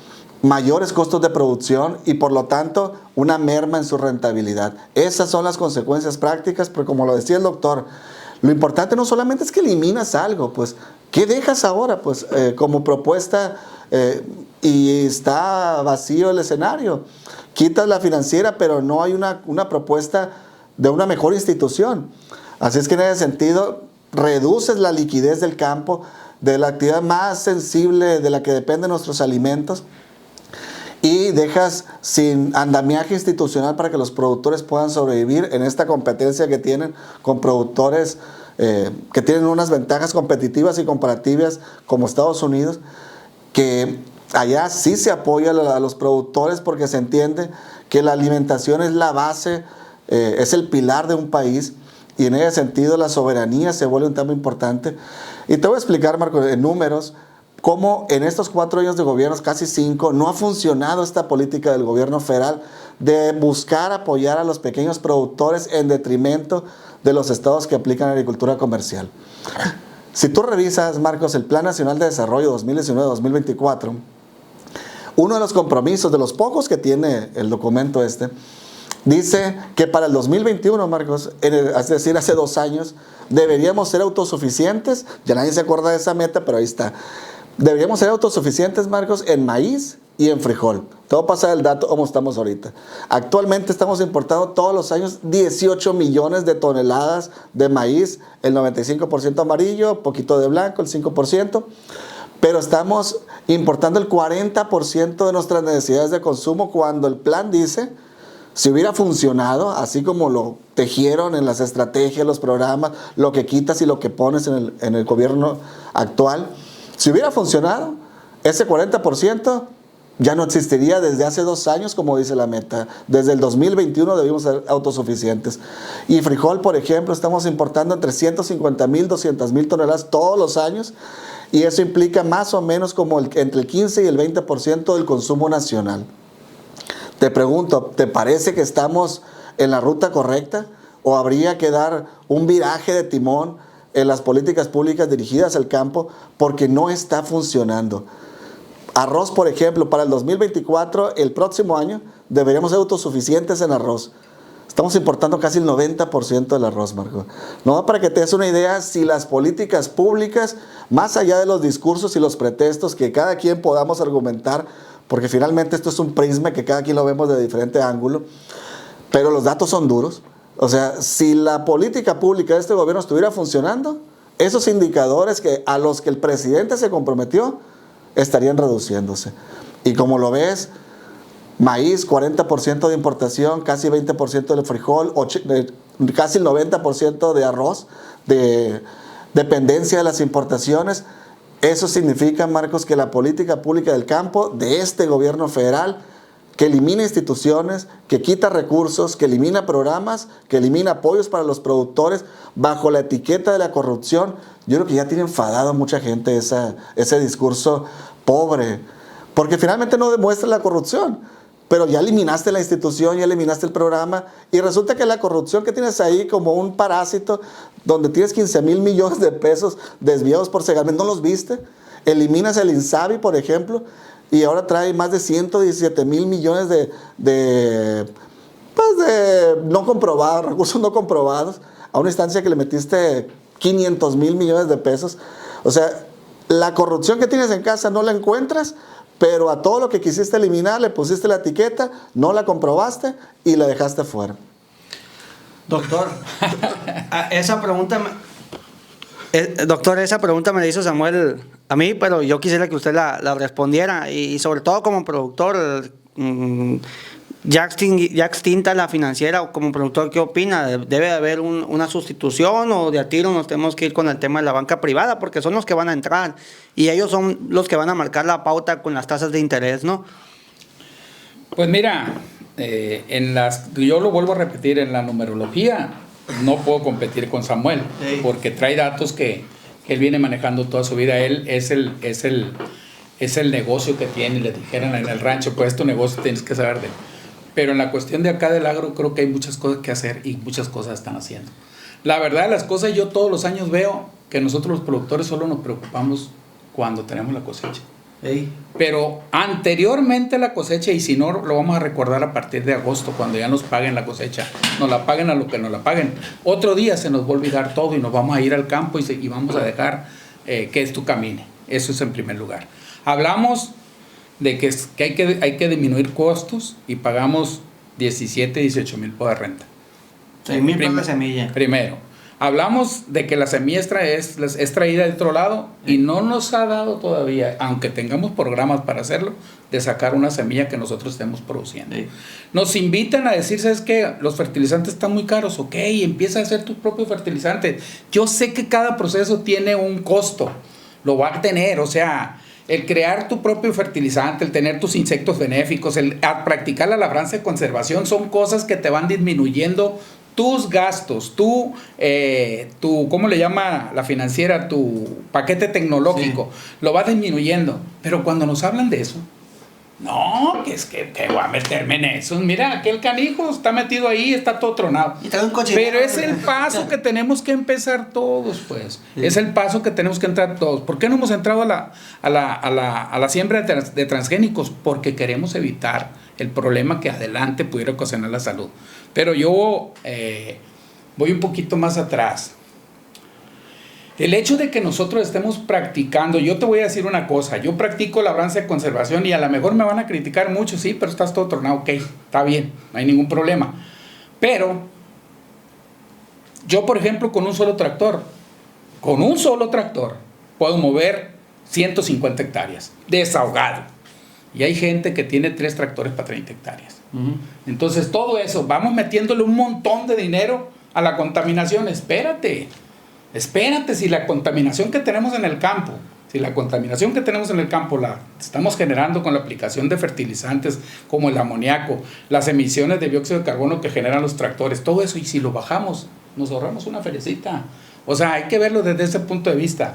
mayores costos de producción y por lo tanto una merma en su rentabilidad. Esas son las consecuencias prácticas, pero como lo decía el doctor, lo importante no solamente es que eliminas algo, pues, ¿qué dejas ahora? Pues como propuesta y está vacío el escenario. Quitas la financiera, pero no hay una propuesta de una mejor institución. Así es que en ese sentido, reduces la liquidez del campo, de la actividad más sensible de la que dependen nuestros alimentos, y dejas sin andamiaje institucional para que los productores puedan sobrevivir en esta competencia que tienen con productores que tienen unas ventajas competitivas y comparativas como Estados Unidos, que allá sí se apoya a los productores porque se entiende que la alimentación es la base, es el pilar de un país y en ese sentido la soberanía se vuelve un tema importante. Y te voy a explicar, Marco, en números, cómo en estos 4 años de gobierno, casi 5, no ha funcionado esta política del gobierno federal de buscar apoyar a los pequeños productores en detrimento de los estados que aplican agricultura comercial. Si tú revisas, Marcos, el Plan Nacional de Desarrollo 2019-2024, uno de los compromisos, de los pocos que tiene el documento dice que para el 2021, Marcos, es decir, hace 2 años, deberíamos ser autosuficientes. Ya nadie se acuerda de esa meta, pero ahí está. Deberíamos ser autosuficientes, Marcos, en maíz y en frijol. Te voy a pasar el dato como estamos ahorita. Actualmente estamos importando todos los años 18 millones de toneladas de maíz, el 95% amarillo, poquito de blanco, el 5%. Pero estamos importando el 40% de nuestras necesidades de consumo cuando el plan dice, si hubiera funcionado, así como lo tejieron en las estrategias, los programas, lo que quitas y lo que pones en el gobierno actual, si hubiera funcionado, ese 40% ya no existiría desde hace 2 años, como dice la meta. Desde el 2021 debimos ser autosuficientes. Y frijol, por ejemplo, estamos importando entre 150,000, 200,000 toneladas todos los años. Y eso implica más o menos como entre el 15 y el 20% del consumo nacional. Te pregunto, ¿te parece que estamos en la ruta correcta? ¿O habría que dar un viraje de timón en las políticas públicas dirigidas al campo porque no está funcionando? Arroz, por ejemplo, para el 2024, el próximo año, deberíamos ser autosuficientes en arroz. Estamos importando casi el 90% del arroz, Marco. No, para que te des una idea, si las políticas públicas, más allá de los discursos y los pretextos que cada quien podamos argumentar, porque finalmente esto es un prisma que cada quien lo vemos de diferente ángulo, pero los datos son duros. O sea, si la política pública de este gobierno estuviera funcionando, esos indicadores a los que el presidente se comprometió estarían reduciéndose. Y como lo ves, maíz, 40% de importación, casi 20% de frijol, casi el 90% de arroz, de dependencia de las importaciones. Eso significa, Marcos, que la política pública del campo de este gobierno federal, que elimina instituciones, que quita recursos, que elimina programas, que elimina apoyos para los productores bajo la etiqueta de la corrupción, yo creo que ya tiene enfadado a mucha gente ese discurso pobre, porque finalmente no demuestra la corrupción. Pero ya eliminaste la institución, ya eliminaste el programa y resulta que la corrupción que tienes ahí como un parásito donde tienes 15,000 millones de pesos desviados por Segalmex, ¿no los viste? Eliminas el INSABI, por ejemplo, y ahora trae más de 117,000 millones de pues de no comprobados, recursos no comprobados, a una instancia que le metiste 500 mil millones de pesos. O sea, la corrupción que tienes en casa no la encuentras, pero a todo lo que quisiste eliminar le pusiste la etiqueta, no la comprobaste y la dejaste fuera. Doctor, esa pregunta me la hizo Samuel a mí, pero yo quisiera que usted la respondiera, y sobre todo como productor, ya extinta la financiera, como productor, ¿qué opina? ¿Debe de haber una sustitución, o de a tiro nos tenemos que ir con el tema de la banca privada? Porque son los que van a entrar y ellos son los que van a marcar la pauta con las tasas de interés, ¿no? Pues mira, yo lo vuelvo a repetir, en la numerología no puedo competir con Samuel, porque trae datos que él viene manejando toda su vida. Él es el negocio que tiene, le dijeran en el rancho, pues tu negocio tienes que saber de él. Pero en la cuestión de acá del agro creo que hay muchas cosas que hacer y muchas cosas están haciendo. La verdad de las cosas, yo todos los años veo que nosotros los productores solo nos preocupamos cuando tenemos la cosecha. Pero anteriormente a la cosecha, y si no, lo vamos a recordar a partir de agosto, cuando ya nos paguen la cosecha, nos la paguen a lo que nos la paguen. Otro día se nos va a olvidar todo y nos vamos a ir al campo y vamos a dejar que esto camine. Eso es en primer lugar. Hablamos de que hay que disminuir costos y pagamos 17, 18 mil por renta. 6 mil por la semilla. Primero. Hablamos de que la semilla es traída de otro lado y no nos ha dado todavía, aunque tengamos programas para hacerlo, de sacar una semilla que nosotros estemos produciendo. Sí. Nos invitan a decir, ¿sabes qué? Los fertilizantes están muy caros. Ok, empieza a hacer tu propio fertilizante. Yo sé que cada proceso tiene un costo, lo va a tener, o sea, el crear tu propio fertilizante, el tener tus insectos benéficos, el practicar la labranza de conservación, son cosas que te van disminuyendo tus gastos, tu ¿cómo le llama la financiera? Tu paquete tecnológico, sí, lo va disminuyendo. Pero cuando nos hablan de eso, no, que es que voy a meterme en eso. Mira, aquel canijo está metido ahí, está todo tronado. Pero es el paso que tenemos que empezar todos, pues. Sí. Es el paso que tenemos que entrar todos. ¿Por qué no hemos entrado a la siembra de transgénicos? Porque queremos evitar el problema que adelante pudiera ocasionar la salud. Pero yo voy un poquito más atrás. El hecho de que nosotros estemos practicando, yo te voy a decir una cosa, yo practico labranza de conservación y a lo mejor me van a criticar mucho, sí, pero estás todo tornado, ok, está bien, no hay ningún problema. Pero yo, por ejemplo, con un solo tractor, puedo mover 150 hectáreas, desahogado. Y hay gente que tiene 3 tractores para 30 hectáreas. Entonces, todo eso, vamos metiéndole un montón de dinero a la contaminación. Espérate, si la contaminación que tenemos en el campo, la estamos generando con la aplicación de fertilizantes como el amoníaco, las emisiones de dióxido de carbono que generan los tractores, todo eso, y si lo bajamos, nos ahorramos una felicita. O sea, hay que verlo desde ese punto de vista.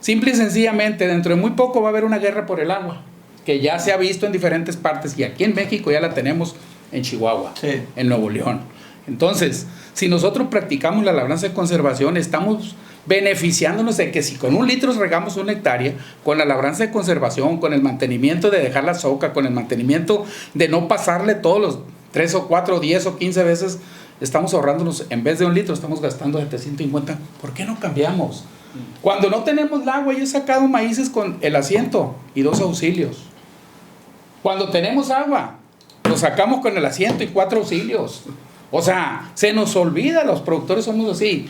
Simple y sencillamente, dentro de muy poco va a haber una guerra por el agua, que ya se ha visto en diferentes partes, y aquí en México ya la tenemos en Chihuahua, sí, en Nuevo León. Entonces, si nosotros practicamos la labranza de conservación, estamos beneficiándonos de que si con 1 litro regamos 1 hectárea, con la labranza de conservación, con el mantenimiento de dejar la soca, con el mantenimiento de no pasarle todos los 3 o 4, 10 o 15 veces, estamos ahorrándonos, en vez de 1 litro, estamos gastando 750. ¿Por qué no cambiamos? Cuando no tenemos el agua, yo he sacado maíces con el asiento y 2 auxilios. Cuando tenemos agua, lo sacamos con el asiento y 4 auxilios. O sea, se nos olvida, los productores somos así.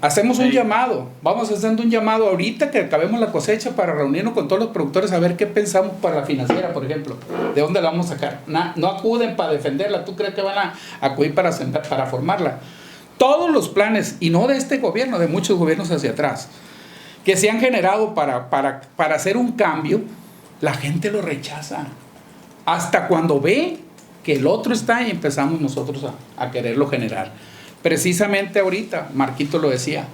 Hacemos un llamado, vamos haciendo un llamado ahorita que acabemos la cosecha para reunirnos con todos los productores a ver qué pensamos para la financiera, por ejemplo. ¿De dónde la vamos a sacar? No acuden para defenderla, ¿tú crees que van a acudir para formarla? Todos los planes, y no de este gobierno, de muchos gobiernos hacia atrás, que se han generado para hacer un cambio, la gente lo rechaza. Hasta cuando ve que el otro está y empezamos nosotros a quererlo generar. Precisamente ahorita, Marquito lo decía,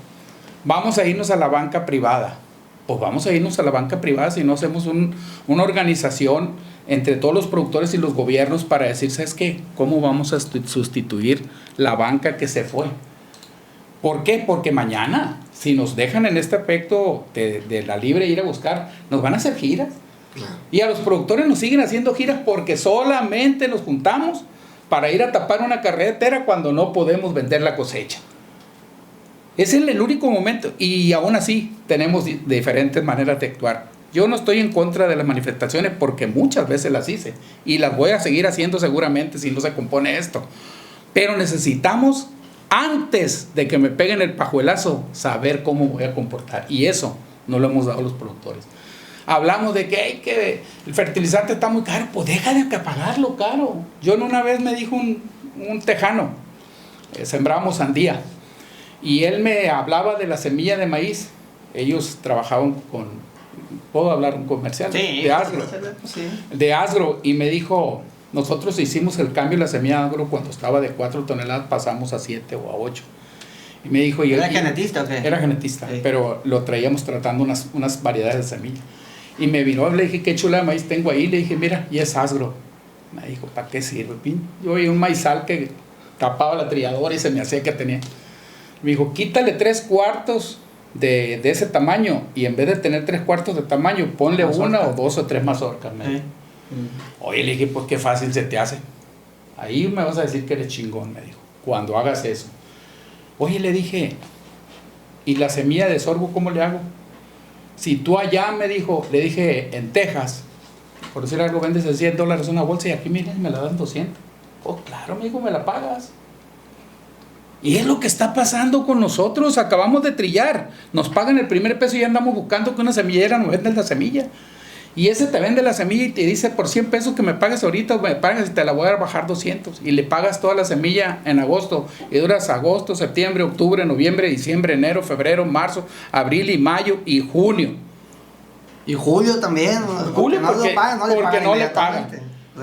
vamos a irnos a la banca privada. Pues vamos a irnos a la banca privada si no hacemos una organización entre todos los productores y los gobiernos para decir, ¿sabes qué? ¿Cómo vamos a sustituir la banca que se fue? ¿Por qué? Porque mañana, si nos dejan en este aspecto de la libre ir a buscar, nos van a hacer giras. Y a los productores nos siguen haciendo giras porque solamente nos juntamos para ir a tapar una carretera cuando no podemos vender la cosecha. Es el único momento, y aún así tenemos diferentes maneras de actuar. Yo no estoy en contra de las manifestaciones porque muchas veces las hice y las voy a seguir haciendo seguramente si no se compone esto. Pero necesitamos, antes de que me peguen el pajuelazo, saber cómo voy a comportar, y eso no lo hemos dado a los productores. Hablamos de que el fertilizante está muy caro, pues deja de pagarlo caro. Yo una vez me dijo un tejano, sembrábamos sandía, y él me hablaba de la semilla de maíz. Ellos trabajaban ¿puedo hablar un comercial? Sí, de Asgro. Sí. De Asgro, y me dijo, nosotros hicimos el cambio de la semilla de Asgro cuando estaba de 4 toneladas, pasamos a 7 o a 8. Y me dijo... ¿Era genetista o qué? Era genetista, sí. Pero lo traíamos tratando unas variedades de semilla. Y me vino, le dije, qué chula de maíz tengo ahí. Le dije, mira, y es Asgro. Me dijo, ¿para qué sirve? Yo vi un maizal que tapaba la trilladora y se me hacía que tenía. Me dijo, quítale 3/4 de ese tamaño, y en vez de tener 3/4 de tamaño, ponle una o 2 o 3 mazorcas. Sí. Oye, le dije, pues qué fácil se te hace. Ahí me vas a decir que eres chingón, me dijo, cuando hagas eso. Oye, le dije, ¿y la semilla de sorgo cómo le hago? Si tú allá, me dijo, le dije, en Texas, por decir algo, vendes de $100 una bolsa y aquí, miren, me la dan 200. Oh, claro, me dijo, me la pagas. Y es lo que está pasando con nosotros. Acabamos de trillar, nos pagan el primer peso y ya andamos buscando que una semillera nos venda la semilla. Y ese te vende la semilla y te dice, por 100 pesos que me pagues ahorita, o me pagas y te la voy a bajar 200. Y le pagas toda la semilla en agosto. Y duras agosto, septiembre, octubre, noviembre, diciembre, enero, febrero, marzo, abril y mayo y junio. Y julio también. Julio porque no le pagan.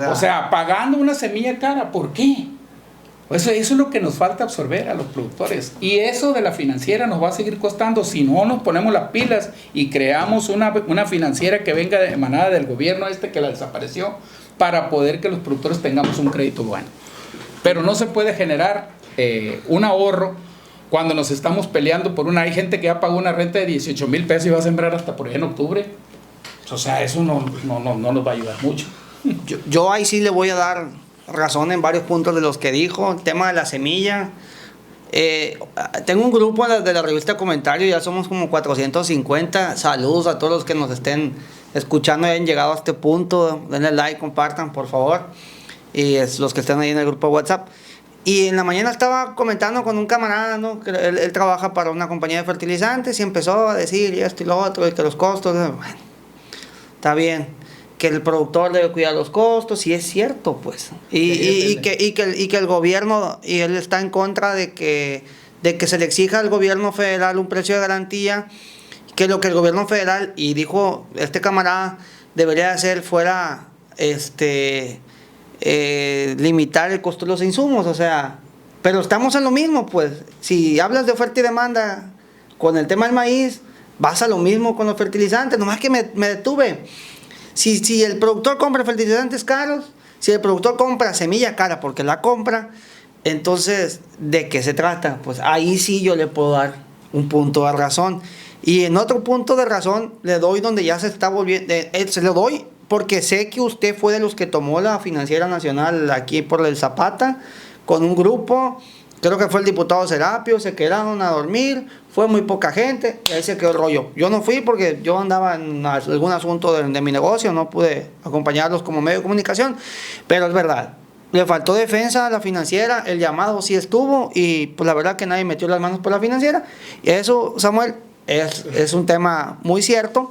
O sea, pagando una semilla cara, ¿por qué? Eso es lo que nos falta absorber a los productores. Y eso de la financiera nos va a seguir costando si no nos ponemos las pilas y creamos una financiera que venga emanada del gobierno que la desapareció, para poder que los productores tengamos un crédito bueno. Pero no se puede generar un ahorro cuando nos estamos peleando por hay gente que ya pagó una renta de 18,000 pesos y va a sembrar hasta por ahí en octubre. O sea, eso no nos va a ayudar mucho. Yo ahí sí le voy a dar razón en varios puntos de los que dijo. El tema de la semilla, tengo un grupo de la revista Comentario, ya somos como 450. Saludos a todos los que nos estén escuchando y hayan llegado a este punto. Denle like, compartan por favor, y los que estén ahí en el grupo de WhatsApp. Y en la mañana estaba comentando con un camarada, ¿no? Que él trabaja para una compañía de fertilizantes, y empezó a decir y esto y lo otro, y que los costos, bueno, está bien, que el productor debe cuidar los costos, y es cierto, pues. Y que el gobierno, y él está en contra de que se le exija al gobierno federal un precio de garantía, que lo que el gobierno federal, y dijo este camarada, debería hacer fuera limitar el costo de los insumos. O sea, pero estamos en lo mismo, pues. Si hablas de oferta y demanda con el tema del maíz, vas a lo mismo con los fertilizantes. Nomás que me detuve. Si el productor compra fertilizantes caros, si el productor compra semilla cara porque la compra, entonces, ¿de qué se trata? Pues ahí sí yo le puedo dar un punto de razón. Y en otro punto de razón le doy donde ya se está volviendo, se lo doy porque sé que usted fue de los que tomó la Financiera Nacional aquí por el Zapata, con un grupo, creo que fue el diputado Serapio, se quedaron a dormir, fue muy poca gente, y ahí se quedó el rollo. Yo no fui porque yo andaba en algún asunto de mi negocio, no pude acompañarlos como medio de comunicación, pero es verdad, le faltó defensa a la financiera, el llamado sí estuvo, y pues la verdad que nadie metió las manos por la financiera, y eso, Samuel, es un tema muy cierto.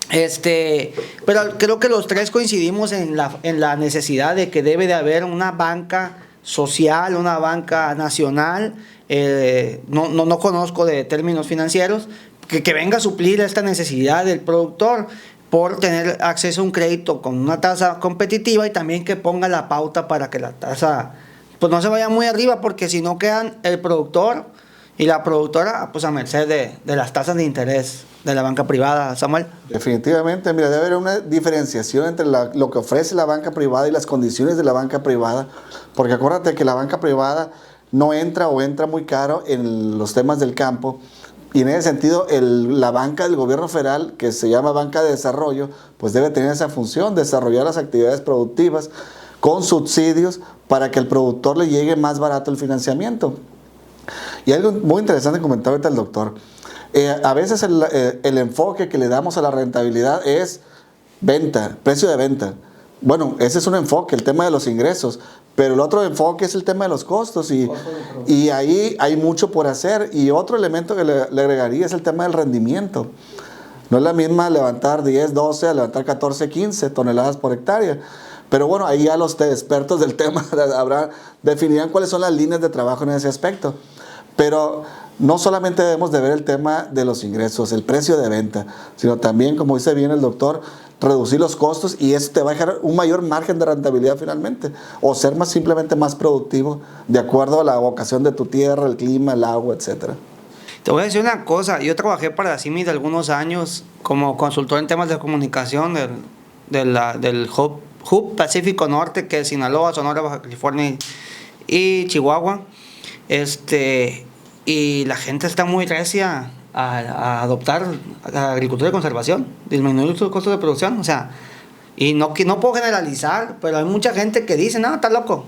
Pero creo que los tres coincidimos en la necesidad de que debe de haber una banca social, una banca nacional. No conozco de términos financieros, que venga a suplir esta necesidad del productor por tener acceso a un crédito con una tasa competitiva, y también que ponga la pauta para que la tasa pues no se vaya muy arriba, porque si no quedan el productor y la productora pues a merced de las tasas de interés de la banca privada. Samuel. Definitivamente, mira, debe haber una diferenciación entre lo que ofrece la banca privada y las condiciones de la banca privada, porque acuérdate que la banca privada no entra o entra muy caro en los temas del campo, y en ese sentido la banca del gobierno federal, que se llama banca de desarrollo, pues debe tener esa función, desarrollar las actividades productivas con subsidios para que el productor le llegue más barato el financiamiento. Y algo muy interesante comentaba ahorita el doctor. A veces el enfoque que le damos a la rentabilidad es venta, precio de venta. Bueno, ese es un enfoque, el tema de los ingresos, pero el otro enfoque es el tema de los costos y ahí hay mucho por hacer. Y otro elemento que le agregaría es el tema del rendimiento. No es la misma levantar 10, 12 a levantar 14, 15 toneladas por hectárea. Pero bueno, ahí ya los expertos del tema definirán cuáles son las líneas de trabajo en ese aspecto. Pero no solamente debemos de ver el tema de los ingresos, el precio de venta, sino también, como dice bien el doctor, reducir los costos, y eso te va a dejar un mayor margen de rentabilidad finalmente, o ser simplemente más productivo de acuerdo a la vocación de tu tierra, el clima, el agua, etcétera. Te voy a decir una cosa, yo trabajé para CIMID algunos años como consultor en temas de comunicación del Hub Pacífico Norte, que es Sinaloa, Sonora, Baja California y Chihuahua. Y la gente está muy recia a adoptar la agricultura de conservación, disminuir sus costos de producción, o sea, y no puedo generalizar, pero hay mucha gente que dice, no, está loco,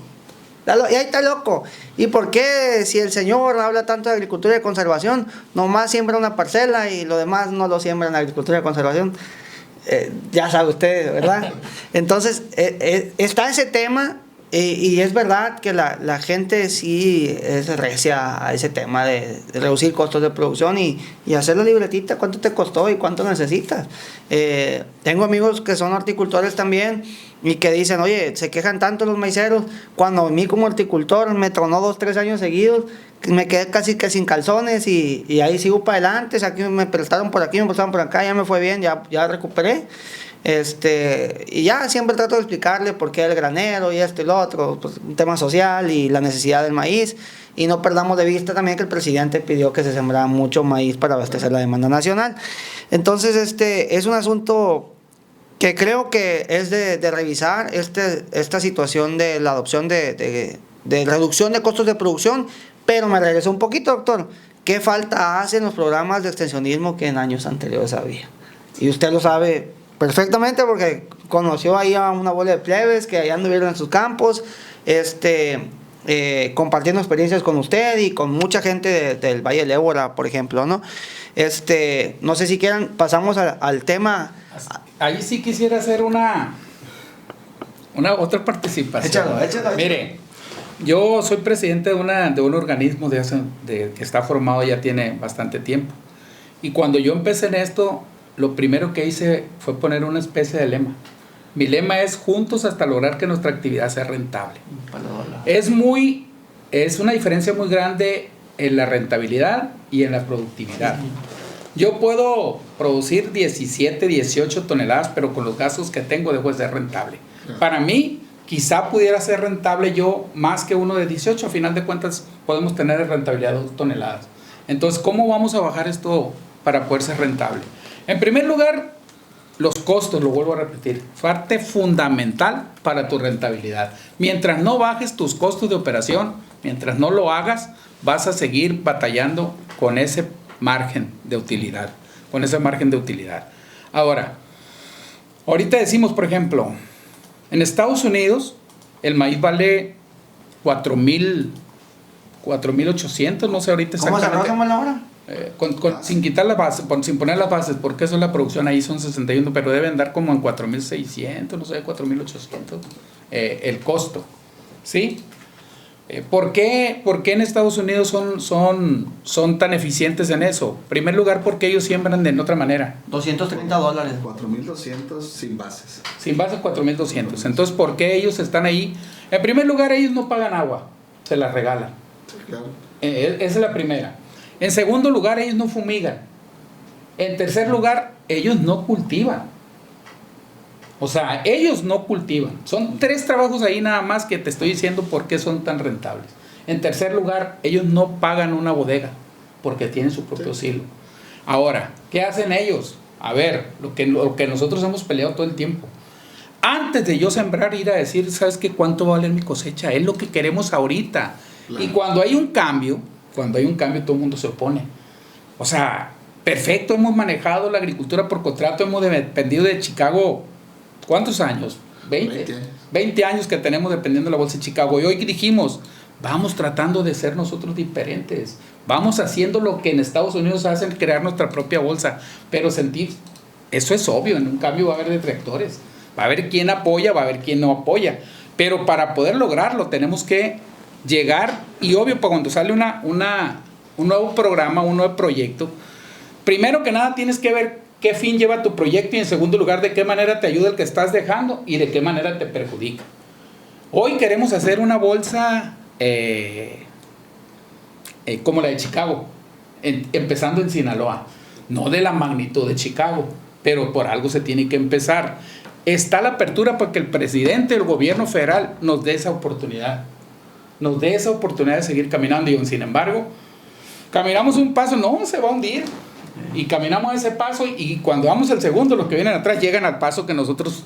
y ahí está loco. ¿Y por qué, si el señor habla tanto de agricultura de conservación, nomás siembra una parcela y lo demás no lo siembra en agricultura de conservación? Ya sabe usted, ¿verdad? Entonces, está ese tema. Y es verdad que la gente sí es recia a ese tema de reducir costos de producción y hacer la libretita, cuánto te costó y cuánto necesitas. Tengo amigos que son horticultores también y que dicen, oye, se quejan tanto los maiceros, cuando a mí como horticultor me tronó 2, 3 años seguidos, me quedé casi que sin calzones y ahí sigo para adelante, aquí me prestaron por aquí, me prestaron por acá, ya me fue bien, ya recuperé. Y ya siempre trato de explicarle por qué el granero y esto y lo otro, pues, un tema social y la necesidad del maíz, y no perdamos de vista también que el presidente pidió que se sembrara mucho maíz para abastecer la demanda nacional. Entonces es un asunto que creo que es de revisar, esta situación de la adopción de reducción de costos de producción, pero me regreso un poquito, doctor. ¿Qué falta hacen los programas de extensionismo que en años anteriores había? Y usted lo sabe perfectamente porque conoció ahí a una bola de plebes que allá anduvieron en sus campos, compartiendo experiencias con usted y con mucha gente del Valle del Ébora, por ejemplo, ¿no? No sé si quieran, pasamos al tema. Ahí sí quisiera hacer una otra participación. Échalo. Mire, yo soy presidente de un organismo que está formado ya tiene bastante tiempo. Y cuando yo empecé en esto, lo primero que hice fue poner una especie de lema. Mi lema es juntos hasta lograr que nuestra actividad sea rentable. Es una diferencia muy grande en la rentabilidad y en la productividad. Yo puedo producir 17, 18 toneladas, pero con los gastos que tengo dejo de ser rentable. Para mí, quizá pudiera ser rentable yo más que uno de 18. A final de cuentas, podemos tener rentabilidad de 2 toneladas. Entonces, ¿cómo vamos a bajar esto para poder ser rentable? En primer lugar, los costos, lo vuelvo a repetir, parte fundamental para tu rentabilidad. Mientras no bajes tus costos de operación, mientras no lo hagas, vas a seguir batallando con ese margen de utilidad, Ahora, ahorita decimos, por ejemplo, en Estados Unidos el maíz vale 4,800, no sé ahorita exactamente. ¿Cómo se la hora? Sin quitar las bases, sin poner las bases, porque eso es la producción, ahí son 61, pero deben dar como en 4,600, no sé, 4,800 el costo, ¿sí? ¿Por qué en Estados Unidos son tan eficientes en eso? En primer lugar, porque ellos siembran de otra manera. $230. 4,200 sin bases. Sin bases 4,200. Entonces, ¿por qué ellos están ahí? En primer lugar, ellos no pagan agua, se la regalan. Sí, claro. Esa es la primera. En segundo lugar, ellos no fumigan. En tercer lugar, ellos no cultivan. O sea, ellos no cultivan. Son 3 trabajos ahí nada más que te estoy diciendo por qué son tan rentables. En tercer lugar, ellos no pagan una bodega porque tienen su propio silo. Ahora, ¿qué hacen ellos? A ver, lo que nosotros hemos peleado todo el tiempo. Antes de yo sembrar, ir a decir, ¿sabes qué? ¿Cuánto va a valer mi cosecha? Es lo que queremos ahorita. Claro. Y cuando hay un cambio, todo el mundo se opone. O sea, perfecto, hemos manejado la agricultura por contrato, hemos dependido de Chicago, ¿cuántos años? 20. 20 años que tenemos dependiendo de la bolsa de Chicago. Y hoy dijimos, vamos tratando de ser nosotros diferentes. Vamos haciendo lo que en Estados Unidos hacen, crear nuestra propia bolsa. Pero sentir, eso es obvio, en un cambio va a haber detractores. Va a haber quien apoya, va a haber quien no apoya. Pero para poder lograrlo tenemos que llegar, y obvio, para cuando sale un nuevo programa, un nuevo proyecto, primero que nada tienes que ver qué fin lleva tu proyecto y en segundo lugar de qué manera te ayuda el que estás dejando y de qué manera te perjudica. Hoy queremos hacer una bolsa como la de Chicago, empezando en Sinaloa, no de la magnitud de Chicago, pero por algo se tiene que empezar. Está la apertura para que el presidente del gobierno federal nos dé esa oportunidad, de seguir caminando. Y sin embargo, caminamos un paso, no, se va a hundir. Y caminamos ese paso y cuando damos el segundo, los que vienen atrás llegan al paso que nosotros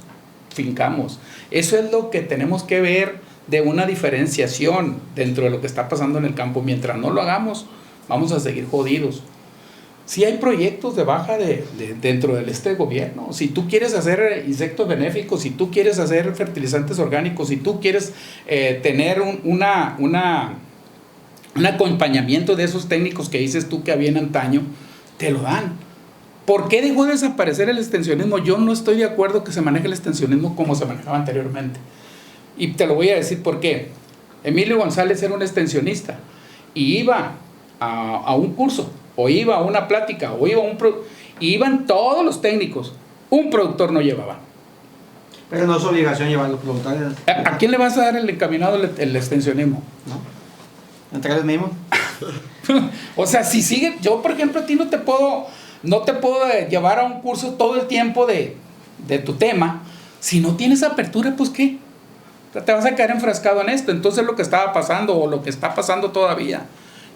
fincamos. Eso es lo que tenemos que ver de una diferenciación dentro de lo que está pasando en el campo. Mientras no lo hagamos, vamos a seguir jodidos. Si hay proyectos de baja dentro del gobierno, si tú quieres hacer insectos benéficos, si tú quieres hacer fertilizantes orgánicos, si tú quieres tener un acompañamiento de esos técnicos que dices tú que había en antaño, te lo dan. ¿Por qué dejó de desaparecer el extensionismo? Yo no estoy de acuerdo que se maneje el extensionismo como se manejaba anteriormente. Y te lo voy a decir por qué. Emilio González era un extensionista y iba a un curso, o iba a una plática, o iban todos los técnicos. Un productor no llevaba. Pero no es obligación llevar los productores. ¿A quién le vas a dar el encaminado el extensionismo? ¿No? ¿Entre ellos mismos? O sea, si sigue, yo por ejemplo a ti no te puedo llevar a un curso todo el tiempo de tu tema, si no tienes apertura, pues ¿qué? Te vas a quedar enfrascado en esto. Entonces lo que estaba pasando o lo que está pasando todavía,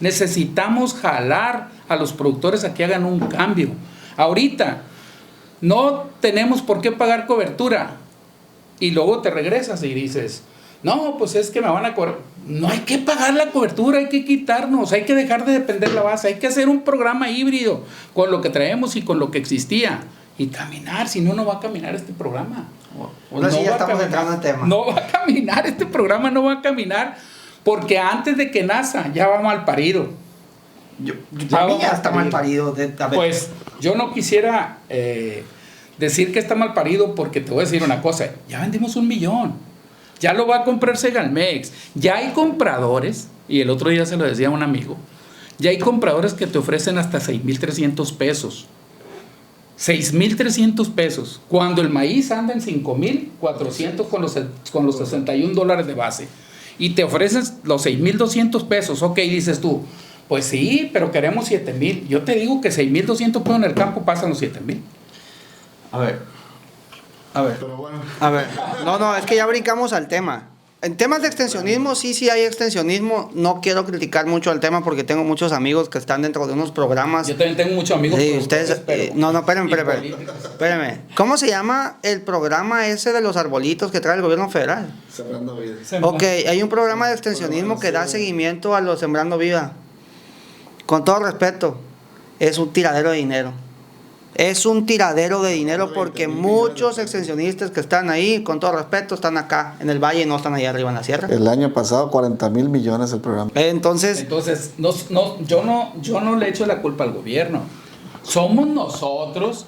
necesitamos jalar a los productores a que hagan un cambio. Ahorita no tenemos por qué pagar cobertura y luego te regresas y dices, no, pues es que me van a cobrar. No hay que pagar la cobertura, hay que quitarnos, hay que dejar de depender de la base, hay que hacer un programa híbrido con lo que traemos y con lo que existía y caminar, si no, no va a caminar este programa. Ahora sí ya estamos entrando en tema. No va a caminar, este programa no va a caminar porque antes de que naza ya va mal parido. Para mí ya está mal parido. Pues yo no quisiera decir que está mal parido porque te voy a decir una cosa, ya vendimos 1 millón. Ya lo va a comprar Segalmex. Ya hay compradores, y el otro día se lo decía a un amigo, ya hay compradores que te ofrecen hasta 6,300 pesos. 6,300 pesos. Cuando el maíz anda en 5,400 con los $61 de base. Y te ofrecen los 6,200 pesos. Ok, dices tú, pues sí, pero queremos 7,000. Yo te digo que 6,200 pesos en el campo pasan los 7,000. Pero bueno. No, es que ya brincamos al tema. En temas de extensionismo, sí hay extensionismo. No quiero criticar mucho al tema porque tengo muchos amigos que están dentro de unos programas. Yo también tengo muchos amigos. Sí, ustedes, espérenme. ¿Cómo se llama el programa ese de los arbolitos que trae el gobierno federal? Sembrando Vida. Ok, hay un programa de extensionismo que da seguimiento a los Sembrando Vida. Con todo respeto, es un tiradero de dinero. Es un tiradero de dinero porque muchos extensionistas que están ahí, con todo respeto, están acá en el valle y no están allá arriba en la sierra. El año pasado 40,000 millones el programa. Entonces yo no le echo la culpa al gobierno. Somos nosotros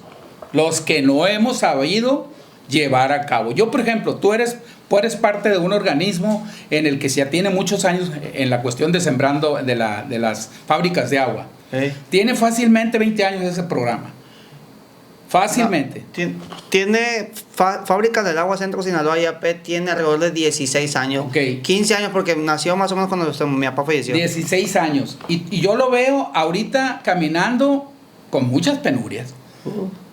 los que no hemos sabido llevar a cabo. Yo, por ejemplo, tú eres parte de un organismo en el que se tiene muchos años en la cuestión de sembrando de las fábricas de agua. Tiene fácilmente 20 años ese programa. Fácilmente. Tiene Fábricas del Agua Centro Sinaloa IAP, tiene alrededor de 16 años. Okay. 15 años porque nació más o menos cuando mi papá falleció. 16 años. Y yo lo veo ahorita caminando con muchas penurias.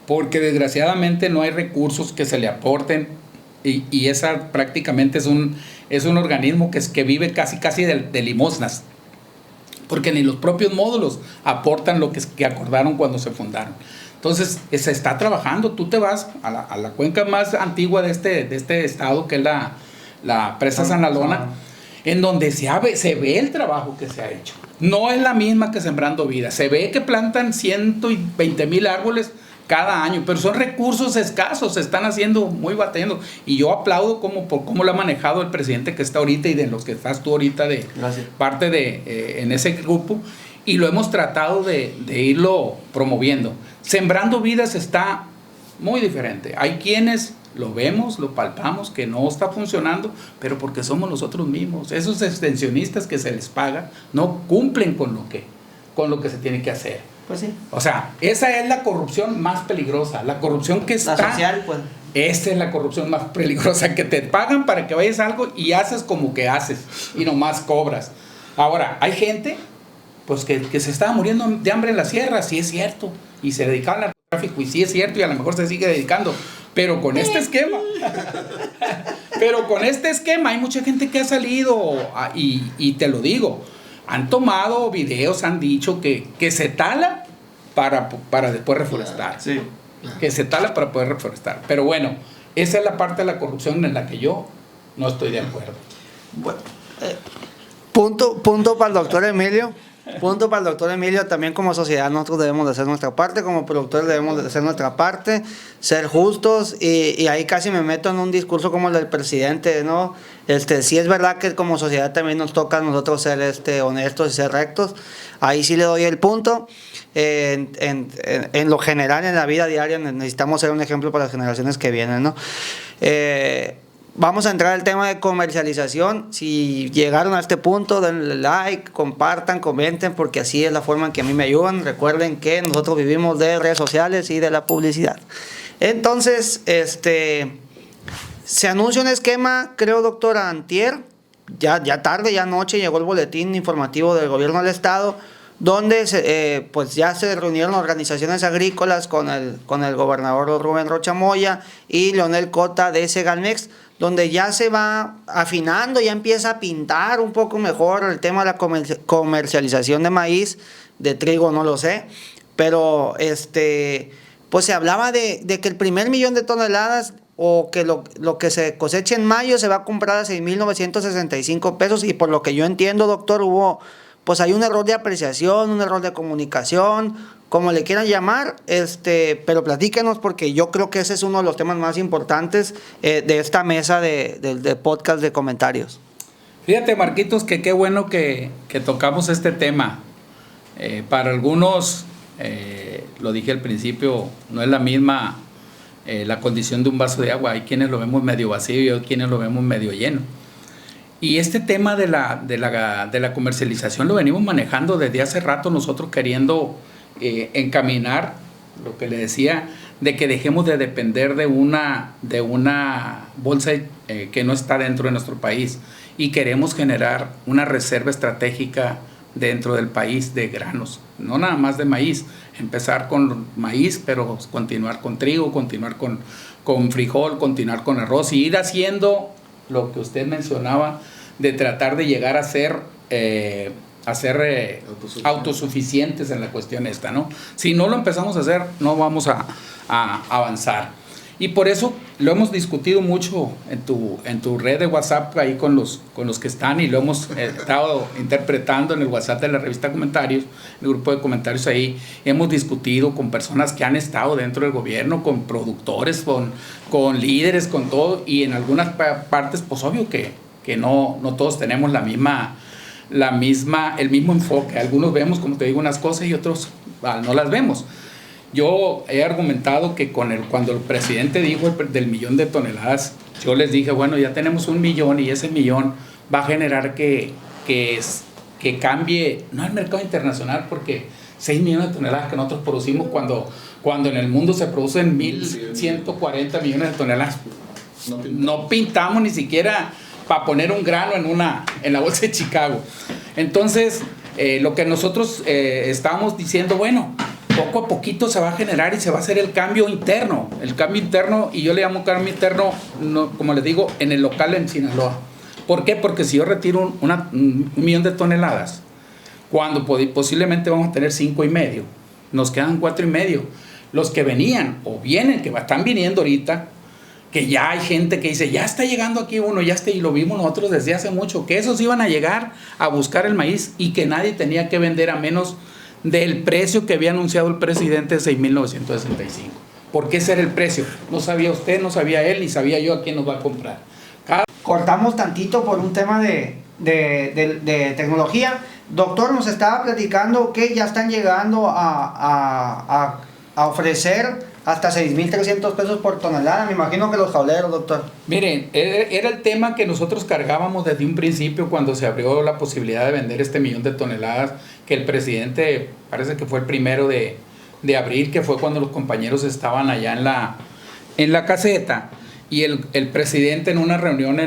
Porque desgraciadamente no hay recursos que se le aporten. Y esa prácticamente es un organismo que vive casi de limosnas. Porque ni los propios módulos aportan lo que acordaron cuando se fundaron. Entonces, se está trabajando. Tú te vas a la cuenca más antigua de este estado, que es la presa San Alona, en donde se ve el trabajo que se ha hecho. No es la misma que Sembrando Vida. Se ve que plantan 120,000 árboles, cada año, pero son recursos escasos, se están haciendo muy batallando, y yo aplaudo por cómo lo ha manejado el presidente que está ahorita y de los que estás tú ahorita de Gracias. parte de en ese grupo, y lo hemos tratado de irlo promoviendo. Sembrando Vidas está muy diferente. Hay quienes lo vemos, lo palpamos, que no está funcionando, pero porque somos nosotros mismos. Esos extensionistas que se les paga no cumplen con lo que se tiene que hacer. Pues sí. O sea, esa es la corrupción más peligrosa, la corrupción que está... La social, pues. Esa es la corrupción más peligrosa, que te pagan para que vayas a algo y haces como que haces y nomás cobras. Ahora, hay gente pues que se estaba muriendo de hambre en la sierra, sí es cierto, y se dedicaban al narcotráfico, y sí es cierto, y a lo mejor se sigue dedicando, pero con este esquema, hay mucha gente que ha salido, y te lo digo, han tomado videos, han dicho que se tala para después reforestar. Sí. Que se tala para poder reforestar. Pero bueno, esa es la parte de la corrupción en la que yo no estoy de acuerdo. Bueno, punto para el doctor Emilio. Punto para el doctor Emilio. También como sociedad nosotros debemos de hacer nuestra parte, como productores debemos de hacer nuestra parte, ser justos, y ahí casi me meto en un discurso como el del presidente, ¿no? Sí es verdad que como sociedad también nos toca a nosotros ser honestos y ser rectos. Ahí sí le doy el punto. En lo general, en la vida diaria, necesitamos ser un ejemplo para las generaciones que vienen, ¿no? Vamos a entrar al tema de comercialización. Si llegaron a este punto, denle like, compartan, comenten, porque así es la forma en que a mí me ayudan. Recuerden que nosotros vivimos de redes sociales y de la publicidad. Entonces, se anuncia un esquema, creo, doctor, antier, ya tarde, ya anoche, llegó el boletín informativo del gobierno del estado, donde pues ya se reunieron organizaciones agrícolas con el gobernador Rubén Rocha Moya y Leonel Cota de Segalmex, donde ya se va afinando, ya empieza a pintar un poco mejor el tema de la comercialización de maíz, de trigo no lo sé, pero pues se hablaba de que el primer 1,000,000 de toneladas, o que lo que se coseche en mayo se va a comprar a 6,965 pesos, y por lo que yo entiendo, doctor, pues hay un error de apreciación, un error de comunicación, como le quieran llamar, pero platíquenos, porque yo creo que ese es uno de los temas más importantes de esta mesa de podcast de comentarios. Fíjate, Marquitos, que qué bueno que tocamos este tema. Para algunos, lo dije al principio, no es la misma la condición de un vaso de agua. Hay quienes lo vemos medio vacío y hay quienes lo vemos medio lleno. Y este tema de la comercialización lo venimos manejando desde hace rato, nosotros queriendo encaminar lo que le decía, de que dejemos de depender de una bolsa que no está dentro de nuestro país, y queremos generar una reserva estratégica dentro del país de granos, no nada más de maíz, empezar con maíz, pero continuar con trigo, continuar con frijol, continuar con arroz, y ir haciendo lo que usted mencionaba, de tratar de llegar a ser autosuficientes en la cuestión esta, ¿no? Si no lo empezamos a hacer, no vamos a avanzar. Y por eso lo hemos discutido mucho en tu red de WhatsApp, ahí con los que están, y lo hemos estado interpretando en el WhatsApp de la revista Comentarios, el grupo de comentarios ahí. Hemos discutido con personas que han estado dentro del gobierno, con productores, con líderes, con todo, y en algunas partes, pues obvio que no todos tenemos el mismo enfoque. Algunos vemos, como te digo, unas cosas y otros no las vemos. Yo he argumentado que cuando el presidente dijo del 1,000,000 de toneladas, yo les dije, bueno, ya tenemos 1,000,000, y ese 1,000,000 va a generar que cambie, no el mercado internacional, porque 6,000,000 de toneladas que nosotros producimos cuando en el mundo se producen 1,140 millones de toneladas. No pintamos ni siquiera para poner un grano en la bolsa de Chicago. Entonces, lo que nosotros estábamos diciendo, bueno, poco a poquito se va a generar y se va a hacer el cambio interno, y yo le llamo cambio interno, no, como les digo, en el local en Sinaloa. ¿Por qué? Porque si yo retiro 1,000,000 de toneladas, cuando posiblemente vamos a tener 5,5, nos quedan 4,5. Los que venían o vienen, que están viniendo ahorita, que ya hay gente que dice, ya está llegando aquí uno, y lo vimos nosotros desde hace mucho, que esos iban a llegar a buscar el maíz y que nadie tenía que vender a menos del precio que había anunciado el presidente de 6,965. Porque ese era el precio. No sabía usted, no sabía él, ni sabía yo a quién nos va a comprar. Cortamos tantito por un tema de tecnología. Doctor, nos estaba platicando que ya están llegando a ofrecer hasta 6,300 pesos por tonelada. Me imagino que los jauleros, doctor. Miren, era el tema que nosotros cargábamos desde un principio cuando se abrió la posibilidad de vender este 1,000,000 de toneladas, que el presidente, parece que fue el 1 de abril, que fue cuando los compañeros estaban allá en la caseta, y el presidente en una reunión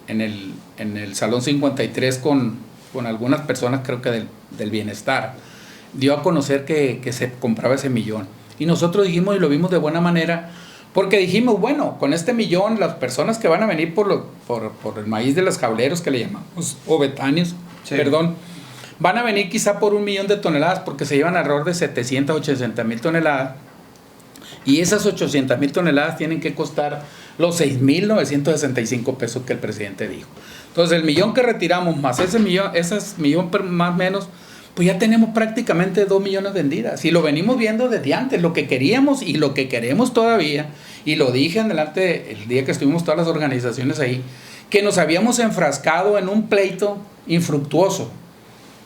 en el Salón 53 con algunas personas, creo que del bienestar, dio a conocer que se compraba ese 1,000,000. Y nosotros dijimos, y lo vimos de buena manera, porque dijimos, bueno, con este 1,000,000, las personas que van a venir por el maíz de los jauleros, que le llamamos, o betáneos, sí, perdón, van a venir quizá por 1,000,000 de toneladas, porque se llevan alrededor de 700, 800,000 toneladas, y esas 800,000 toneladas tienen que costar los 6,965 pesos que el presidente dijo. Entonces, el 1,000,000 que retiramos, más ese 1,000,000 más o menos, pues ya tenemos prácticamente 2,000,000 vendidas. Y lo venimos viendo desde antes, lo que queríamos y lo que queremos todavía. Y lo dije en delante el día que estuvimos todas las organizaciones ahí, que nos habíamos enfrascado en un pleito infructuoso.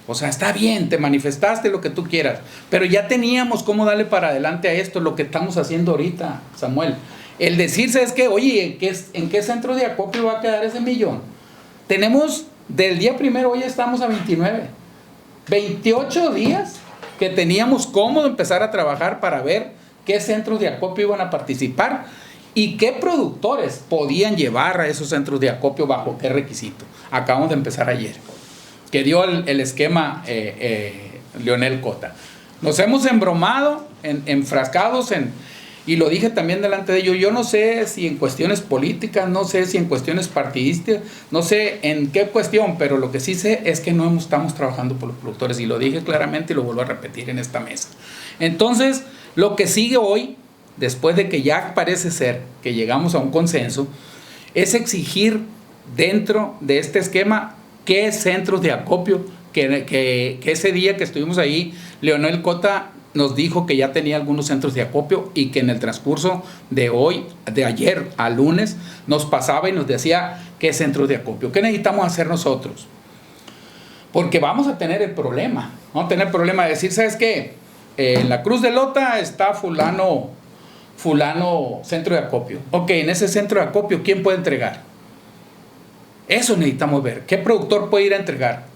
O sea, está bien, te manifestaste lo que tú quieras, pero ya teníamos cómo darle para adelante a esto, lo que estamos haciendo ahorita, Samuel. El decirse es que, oye, ¿en qué centro de acopio va a quedar ese 1,000,000? Tenemos, del día primero, hoy estamos a 29. 28 días que teníamos cómodo empezar a trabajar para ver qué centros de acopio iban a participar y qué productores podían llevar a esos centros de acopio bajo qué requisito. Acabamos de empezar ayer, que dio el esquema Leonel Cota. Nos hemos embromado, enfrascados y lo dije también delante de ellos, yo no sé si en cuestiones políticas, no sé si en cuestiones partidistas, no sé en qué cuestión, pero lo que sí sé es que no estamos trabajando por los productores, y lo dije claramente y lo vuelvo a repetir en esta mesa. Entonces, lo que sigue hoy, después de que ya parece ser que llegamos a un consenso, es exigir dentro de este esquema qué centros de acopio, que ese día que estuvimos ahí, Leonel Cota nos dijo que ya tenía algunos centros de acopio y que en el transcurso de ayer a lunes, nos pasaba y nos decía qué centros de acopio, qué necesitamos hacer nosotros. Porque vamos a tener el problema, de decir, ¿sabes qué? En la Cruz de Lota está fulano centro de acopio. Ok, en ese centro de acopio, ¿quién puede entregar? Eso necesitamos ver. ¿Qué productor puede ir a entregar?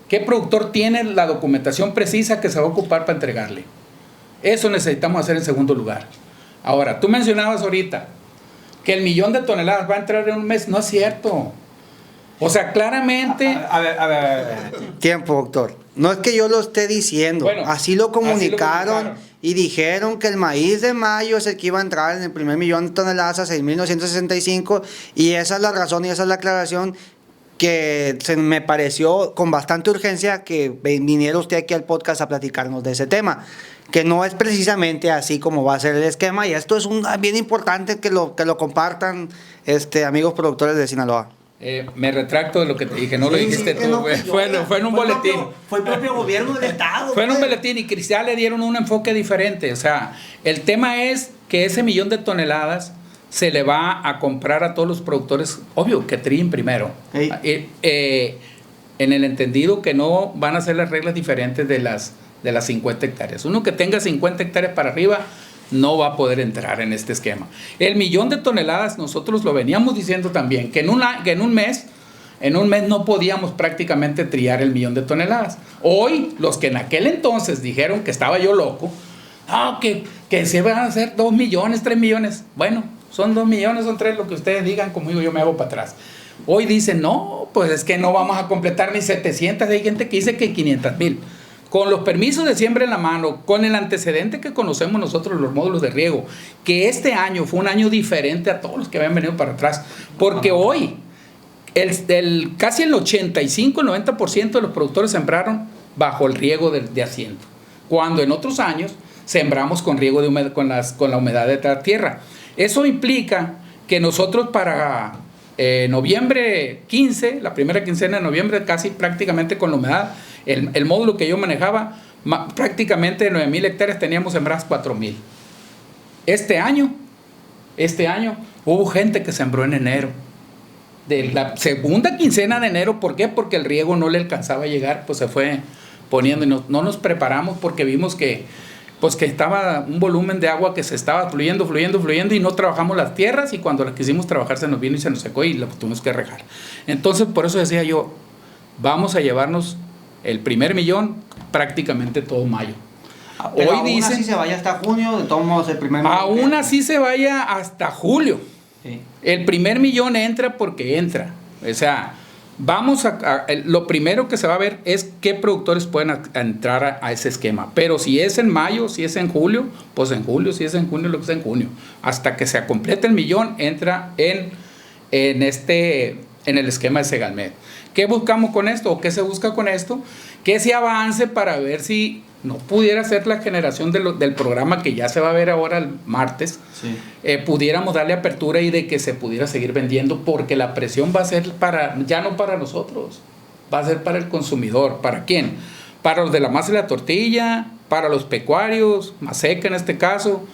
¿Qué productor tiene la documentación precisa que se va a ocupar para entregarle? Eso necesitamos hacer en segundo lugar. Ahora, tú mencionabas ahorita que el 1,000,000 de toneladas va a entrar en un mes. No es cierto. O sea, claramente... A ver. Tiempo, doctor. No es que yo lo esté diciendo. Bueno, así lo comunicaron y dijeron que el maíz de mayo es el que iba a entrar en el primer 1,000,000 de toneladas a 6,965, y esa es la razón y esa es la aclaración que me pareció con bastante urgencia que viniera usted aquí al podcast a platicarnos de ese tema, que no es precisamente así como va a ser el esquema, y esto es bien importante que lo compartan, amigos productores de Sinaloa. Me retracto de lo que te dije, no lo dijiste tú, no, fue en un boletín. Fue el propio gobierno del estado. Fue en un boletín, y Cristal le dieron un enfoque diferente. O sea, el tema es que ese 1,000,000 de toneladas se le va a comprar a todos los productores, obvio, que tríen primero. En el entendido que no van a ser las reglas diferentes de las 50 hectáreas. Uno que tenga 50 hectáreas para arriba no va a poder entrar en este esquema. El 1,000,000 de toneladas, nosotros lo veníamos diciendo también, que en un mes no podíamos prácticamente triar el 1,000,000 de toneladas. Hoy, los que en aquel entonces dijeron que estaba yo loco, que se van a hacer 2,000,000, 3,000,000. Bueno, son 2,000,000, son 3, lo que ustedes digan, conmigo yo me hago para atrás. Hoy dicen, no, pues es que no vamos a completar ni 700, hay gente que dice que 500,000. Con los permisos de siembra en la mano, con el antecedente que conocemos nosotros, los módulos de riego, que este año fue un año diferente a todos los que habían venido para atrás, porque hoy casi el 85, el 90% de los productores sembraron bajo el riego de asiento, cuando en otros años sembramos con riego de con la humedad de la tierra. Eso implica que nosotros para noviembre 15, la primera quincena de noviembre, casi prácticamente con la humedad, el módulo que yo manejaba, prácticamente de 9,000 hectáreas teníamos sembradas 4,000. Este año hubo gente que sembró en enero. De la segunda quincena de enero, ¿por qué? Porque el riego no le alcanzaba a llegar, pues se fue poniendo y no nos preparamos porque vimos que estaba un volumen de agua que se estaba fluyendo y no trabajamos las tierras, y cuando las quisimos trabajar se nos vino y se nos secó y lo tuvimos que regar. Entonces, por eso decía yo, vamos a llevarnos el primer millón prácticamente todo mayo. Pero hoy aún dicen, así se vaya hasta junio, de todos modos el primer millón. Aún así se vaya hasta julio. Sí. El primer millón entra porque entra. O sea, lo primero que se va a ver es qué productores pueden entrar a ese esquema. Pero si es en mayo, si es en julio, pues en julio, si es en junio, lo que sea en junio. Hasta que se complete el millón, entra en el esquema de Segalmed. ¿Qué buscamos con esto? ¿O qué se busca con esto? Que se avance para ver si no pudiera ser la generación del programa que ya se va a ver ahora el martes, Sí. Pudiéramos darle apertura y de que se pudiera seguir vendiendo, porque la presión va a ser ya no para nosotros, va a ser para el consumidor. ¿Para quién? Para los de la masa y la tortilla, para los pecuarios, Maseca en este caso.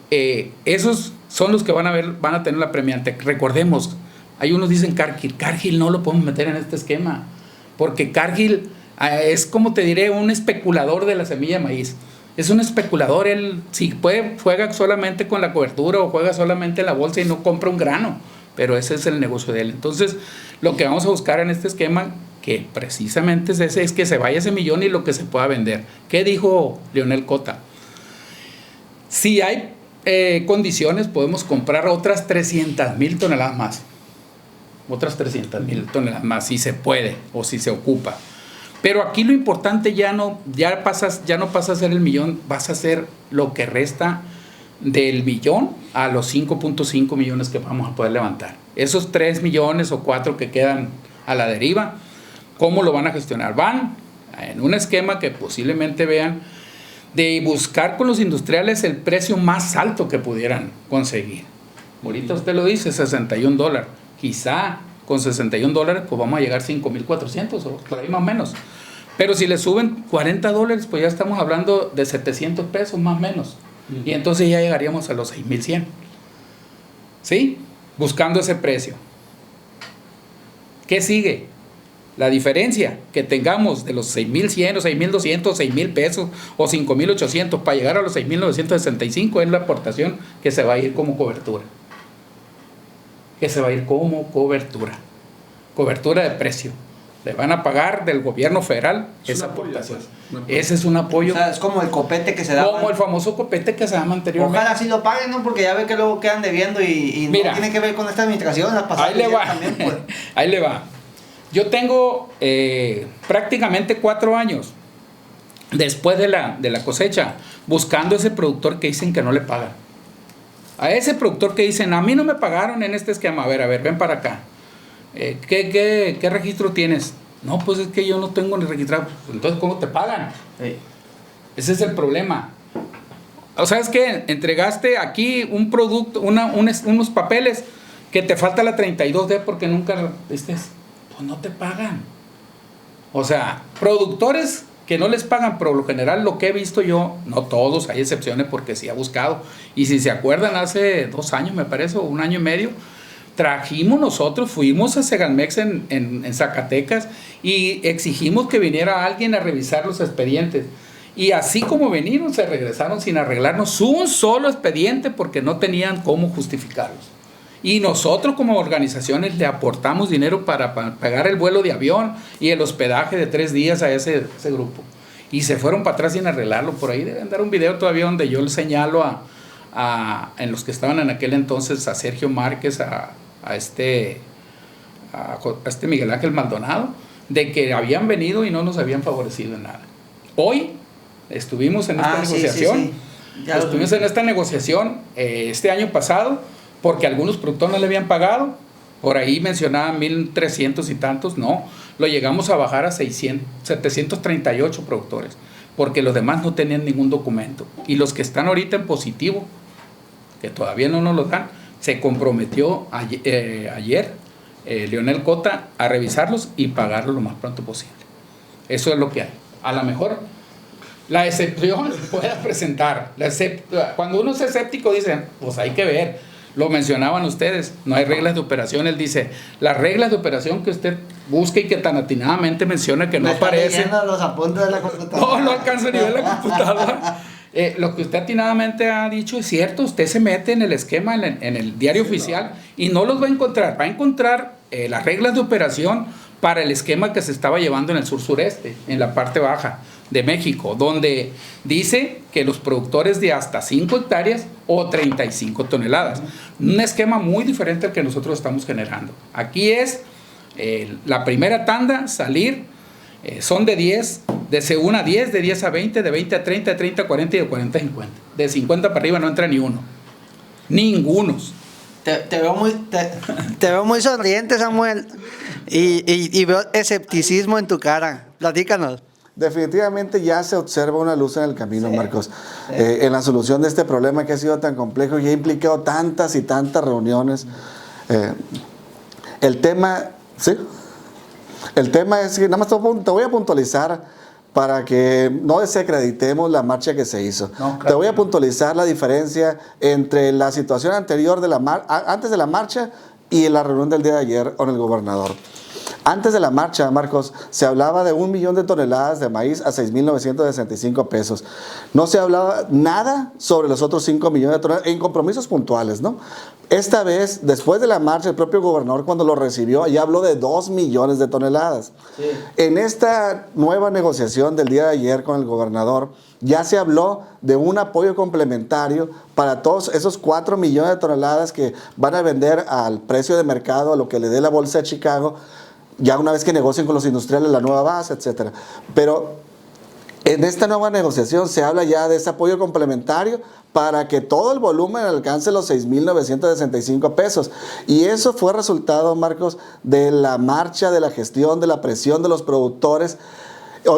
Esos son los que van a tener la premiante. Recordemos, hay unos dicen Cargill no lo podemos meter en este esquema, porque Cargill es, como te diré, un especulador de la semilla de maíz. Es un especulador. Él, si puede, juega solamente con la cobertura o juega solamente en la bolsa y no compra un grano, pero ese es el negocio de él. Entonces, lo que vamos a buscar en este esquema, que precisamente es ese, es que se vaya ese millón y lo que se pueda vender. ¿Qué dijo Leonel Cota? Si hay condiciones, podemos comprar otras 300,000 toneladas más. Otras 300,000 toneladas más, si se puede o si se ocupa. Pero aquí lo importante ya no pasa a ser el millón, vas a hacer lo que resta del millón a los 5.5 millones que vamos a poder levantar. Esos 3 millones o 4 que quedan a la deriva, ¿cómo lo van a gestionar? Van en un esquema que posiblemente vean de buscar con los industriales el precio más alto que pudieran conseguir. Ahorita usted lo dice, $61. Quizá con $61 pues vamos a llegar a 5,400 o por ahí más o menos. Pero si le suben $40, pues ya estamos hablando de 700 pesos más o menos. Y entonces ya llegaríamos a los 6,100. ¿Sí? Buscando ese precio. ¿Qué sigue? La diferencia que tengamos de los 6,100 o 6,200, 6,000 pesos o 5,800 para llegar a los 6,965 es la aportación que se va a ir como cobertura. Cobertura de precio. Le van a pagar del gobierno federal esa aportación. Ese es un apoyo. O sea, es como el copete que se da. Como el famoso copete que se daba anteriormente. Ojalá sí lo paguen, ¿no? Porque ya ve que luego quedan debiendo y Mira, no tiene que ver con esta administración. La pasada ahí le va. también, pues. Ahí le va. Yo tengo prácticamente 4 años después de la cosecha buscando ese productor que dicen que no le pagan. A ese productor que dicen, a mí no me pagaron en este esquema. A ver, ven para acá. ¿Qué registro tienes? No, pues es que yo no tengo ni registrado. Entonces, ¿cómo te pagan? Sí. Ese es el problema. O sea, es que entregaste aquí un producto, unos papeles que te falta la 32D porque nunca estés. Pues no te pagan. O sea, productores que no les pagan, pero lo general lo que he visto yo, no todos, hay excepciones porque sí ha buscado. Y si se acuerdan, hace 2 años me parece, o 1 año y medio, fuimos a Segalmex en Zacatecas y exigimos que viniera alguien a revisar los expedientes. Y así como vinieron, se regresaron sin arreglarnos un solo expediente porque no tenían cómo justificarlos. Y nosotros como organizaciones le aportamos dinero para pagar el vuelo de avión y el hospedaje de 3 días a ese grupo. Y se fueron para atrás sin arreglarlo. Por ahí deben dar un video todavía donde yo le señalo en los que estaban en aquel entonces, a Sergio Márquez, a este Miguel Ángel Maldonado, de que habían venido y no nos habían favorecido en nada. Hoy estuvimos en esta negociación. Sí. Estuvimos en esta negociación este año pasado, porque algunos productores no le habían pagado. Por ahí mencionaban 1,300 y tantos. No, lo llegamos a bajar a 738 productores, porque los demás no tenían ningún documento. Y los que están ahorita en positivo, que todavía no nos lo dan, se comprometió ayer Leonel Cota a revisarlos y pagarlos lo más pronto posible. Eso es lo que hay. A lo mejor la excepción pueda presentar. Cuando uno es escéptico, dicen, pues hay que ver. Lo mencionaban ustedes, no hay reglas de operación. Él dice, las reglas de operación que usted busca y que tan atinadamente menciona que no aparecen. Los apuntes de la computadora. No alcanza ni ver la computadora. Lo que usted atinadamente ha dicho es cierto. Usted se mete en el esquema, en el diario oficial, y no los va a encontrar. Va a encontrar las reglas de operación para el esquema que se estaba llevando en el sur-sureste, en la parte baja de México, donde dice que los productores de hasta 5 hectáreas o 35 toneladas. Un esquema muy diferente al que nosotros estamos generando. Aquí es la primera tanda, salir, son de 10, de 1 a 10, de 10 a 20, de 20 a 30, de 30 a 40 y de 40 a 50. De 50 para arriba no entra ni uno. Ningunos. Te veo muy sonriente, Samuel, y veo escepticismo en tu cara. Platícanos. Definitivamente ya se observa una luz en el camino, sí, Marcos, sí, en la solución de este problema que ha sido tan complejo y ha implicado tantas y tantas reuniones. El tema, ¿sí? El tema es que, nada más te voy a puntualizar para que no desacreditemos la marcha que se hizo. No, claro. Te voy a puntualizar la diferencia entre la situación anterior de antes de la marcha y la reunión del día de ayer con el gobernador. Antes de la marcha, Marcos, se hablaba de 1 millón de toneladas de maíz a 6,965 pesos. No se hablaba nada sobre los otros 5 millones de toneladas en compromisos puntuales, ¿no? Esta vez, después de la marcha, el propio gobernador, cuando lo recibió, ya habló de 2 millones de toneladas. Sí. En esta nueva negociación del día de ayer con el gobernador, ya se habló de un apoyo complementario para todos esos 4 millones de toneladas que van a vender al precio de mercado, a lo que le dé la Bolsa de Chicago, ya una vez que negocien con los industriales la nueva base, etcétera. Pero en esta nueva negociación se habla ya de ese apoyo complementario para que todo el volumen alcance los 6,965 pesos. Y eso fue resultado, Marcos, de la marcha, de la gestión, de la presión de los productores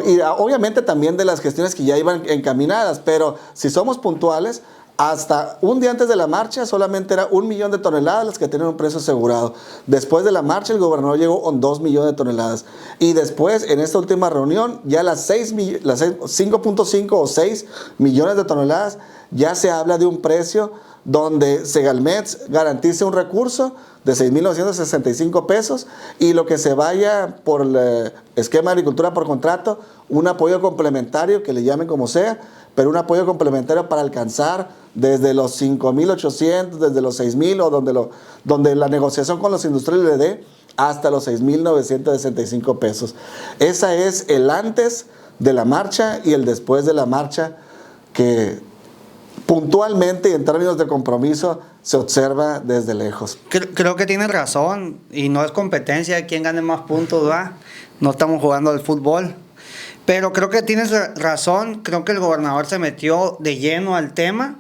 y obviamente también de las gestiones que ya iban encaminadas. Pero si somos puntuales, hasta un día antes de la marcha solamente era 1 millón de toneladas las que tenían un precio asegurado. Después de la marcha el gobernador llegó con 2 millones de toneladas. Y después en esta última reunión ya las 5.5 o 6 millones de toneladas ya se habla de un precio donde Segalmex garantice un recurso de 6,965 pesos y lo que se vaya por el esquema de agricultura por contrato, un apoyo complementario que le llamen como sea, pero un apoyo complementario para alcanzar desde los 5,800, desde los 6,000 o donde la negociación con los industriales le dé hasta los 6,965 pesos. Esa es el antes de la marcha y el después de la marcha que puntualmente y en términos de compromiso se observa desde lejos. Creo que tienes razón y no es competencia de quién gane más puntos, ¿verdad? No estamos jugando al fútbol. Pero creo que tienes razón, creo que el gobernador se metió de lleno al tema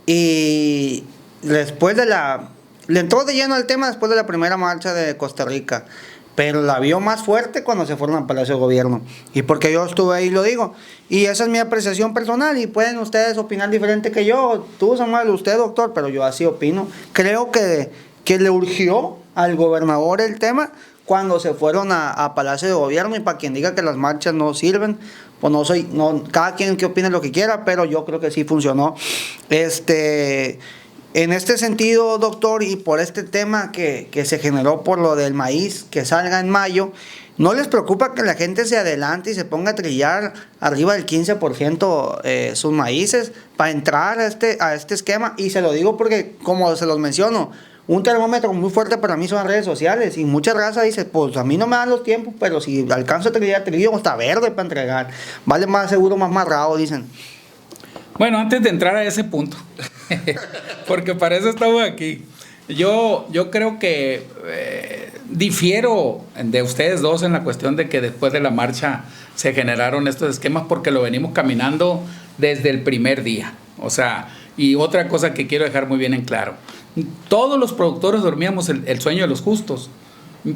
y después le entró de lleno al tema después de la primera marcha de Costa Rica, pero la vio más fuerte cuando se fueron al Palacio de Gobierno. Y porque yo estuve ahí, lo digo. Y esa es mi apreciación personal y pueden ustedes opinar diferente que yo. Tú, Samuel, usted, doctor, pero yo así opino. Creo que le urgió al gobernador el tema cuando se fueron a Palacio de Gobierno, y para quien diga que las marchas no sirven, pues cada quien que opine lo que quiera, pero yo creo que sí funcionó. En este sentido, doctor, y por este tema que se generó por lo del maíz que salga en mayo, ¿no les preocupa que la gente se adelante y se ponga a trillar arriba del 15% sus maíces para entrar a este esquema? Y se lo digo porque, como se los menciono, un termómetro muy fuerte para mí son las redes sociales, y mucha raza dice, pues a mí no me dan los tiempos, pero si alcanzo a trillar, está verde para entregar, vale más seguro, más marrado, dicen. Bueno, antes de entrar a ese punto, porque para eso estamos aquí, yo creo que difiero de ustedes dos en la cuestión de que después de la marcha se generaron estos esquemas, porque lo venimos caminando desde el primer día. O sea, y otra cosa que quiero dejar muy bien en claro, todos los productores dormíamos el sueño de los justos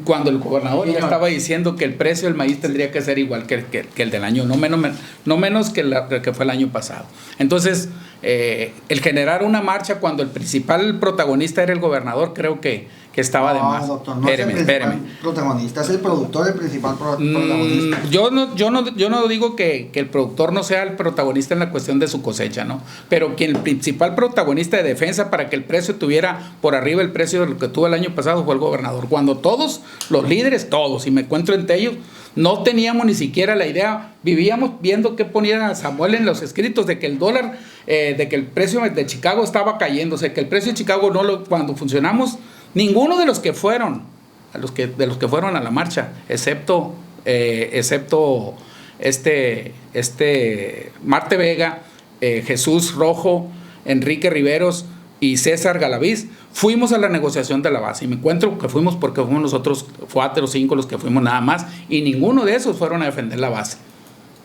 cuando el gobernador ya estaba diciendo que el precio del maíz tendría que ser igual que el del año, no menos que fue el año pasado. Entonces, el generar una marcha cuando el principal protagonista era el gobernador, creo que que estaba de más. Doctor, no es el principal protagonista, es el productor el principal protagonista. Yo no digo que el productor no sea el protagonista en la cuestión de su cosecha, ¿no? Pero quien el principal protagonista de defensa para que el precio tuviera por arriba el precio de lo que tuvo el año pasado fue el gobernador. Cuando todos los líderes, todos, y me encuentro entre ellos, no teníamos ni siquiera la idea, vivíamos viendo qué ponía Samuel en los escritos de que el dólar, de que el precio de Chicago estaba cayéndose, que el precio de Chicago cuando funcionamos, ninguno de los que fueron, de los que fueron a la marcha, excepto Marte Vega, Jesús Rojo, Enrique Riveros y César Galaviz, fuimos a la negociación de la base. Y me encuentro que fuimos porque fuimos nosotros 4 o 5 los que fuimos nada más, y ninguno de esos fueron a defender la base.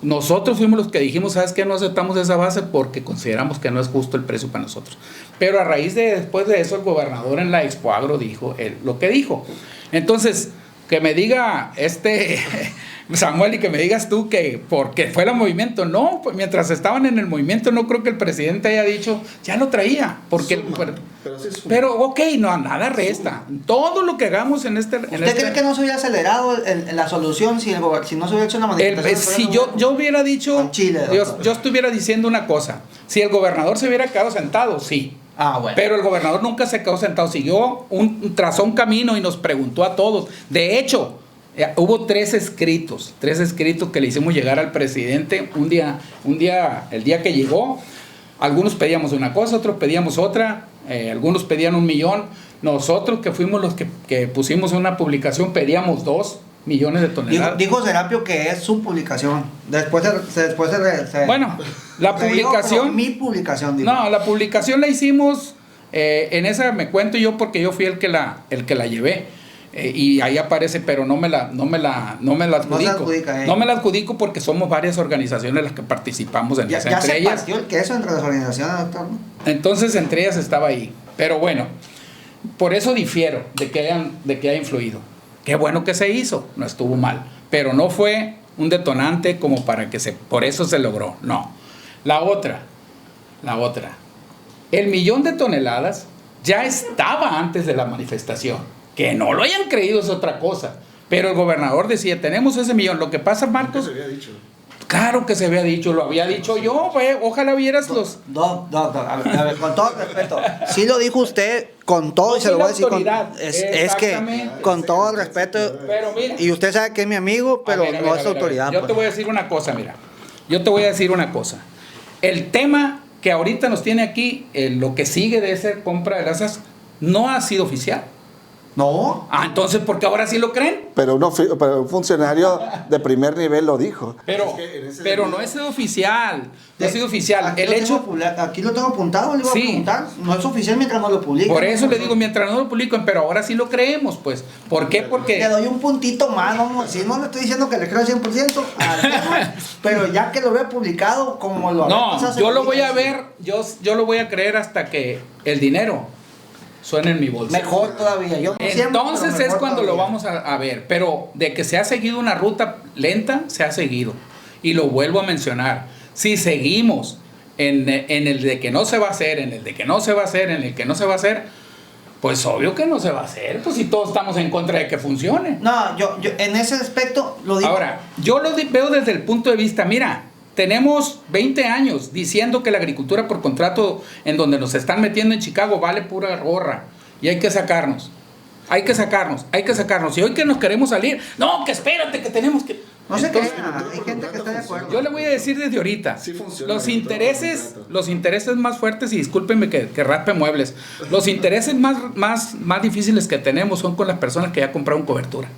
Nosotros fuimos los que dijimos, ¿sabes qué? No aceptamos esa base porque consideramos que no es justo el precio para nosotros. Pero a raíz después de eso, el gobernador en la Expo Agro dijo lo que dijo. Entonces, que me diga Samuel, y que me digas tú que porque fue el movimiento, no, pues mientras estaban en el movimiento no creo que el presidente haya dicho, ya lo traía, porque pero ok, no, nada resta, todo lo que hagamos en este... ¿Usted cree que no se hubiera acelerado la solución si no se hubiera hecho una manifestación? Si yo hubiera dicho, Chile, yo estuviera diciendo una cosa, si el gobernador se hubiera quedado sentado, sí. Bueno. Pero el gobernador nunca se quedó sentado, siguió trazó un camino y nos preguntó a todos. De hecho, hubo 3 escritos que le hicimos llegar al presidente un día, el día que llegó. Algunos pedíamos una cosa, otros pedíamos otra, algunos pedían 1 millón. Nosotros que fuimos los que pusimos una publicación pedíamos 2 millones de toneladas. Dijo Serapio que es su publicación. Después bueno, la publicación... mi publicación, digo. No, la publicación la hicimos, en esa me cuento yo porque yo fui el que la llevé. Y ahí aparece, pero no me la adjudico. No me la adjudico porque somos varias organizaciones las que participamos en esa. Ya entre se ellas. partió el queso entre las organizaciones, doctor, ¿no? Entonces, entre ellas estaba ahí. Pero bueno, por eso difiero de que haya influido. Qué bueno que se hizo, no estuvo mal. Pero no fue un detonante como para que por eso se logró. No. La otra. El 1.000.000 de toneladas ya estaba antes de la manifestación. Que no lo hayan creído es otra cosa. Pero el gobernador decía, tenemos ese 1.000.000. Lo que pasa, Marcos... Se había dicho. Claro que se había dicho, lo había dicho yo, ojalá vieras los... A ver, con todo respeto. Sí lo dijo usted con todo, y se lo voy a decir es que con todo el respeto, pero mira, y usted sabe que es mi amigo, pero no es autoridad. Yo te voy a decir una cosa, el tema que ahorita nos tiene aquí, lo que sigue de esa compra de las no ha sido oficial. No. Entonces, ¿por qué ahora sí lo creen? Pero un funcionario de primer nivel lo dijo. Pero no ha sido oficial. No ha sido oficial. Aquí lo tengo apuntado, le voy a apuntar. No es oficial mientras no lo publiquen. Por eso le digo, mientras no lo publiquen, pero ahora sí lo creemos, pues. ¿Por qué? Porque... Le doy un puntito más, si no le estoy diciendo que le creo al 100%, pero ya que lo vea publicado, como lo... No, yo lo voy a ver, yo lo voy a creer hasta que el dinero suena en mi bolsa. Mejor todavía. Entonces es cuando lo vamos a ver. Pero de que se ha seguido una ruta lenta, se ha seguido. Y lo vuelvo a mencionar. Si seguimos en el de que no se va a hacer, en el de que no se va a hacer, en el que no se va a hacer, pues obvio que no se va a hacer. Pues si todos estamos en contra de que funcione. No, yo en ese aspecto lo digo. Ahora, yo lo veo desde el punto de vista, mira, tenemos 20 años diciendo que la agricultura por contrato en donde nos están metiendo en Chicago vale pura gorra y hay que sacarnos. Y hoy que nos queremos salir, no, que espérate, que tenemos que... No sé qué, hay gente que está de acuerdo. Yo le voy a decir desde ahorita, sí funciona, los intereses más fuertes, y discúlpenme que raspe muebles, los intereses más difíciles que tenemos son con las personas que ya compraron cobertura.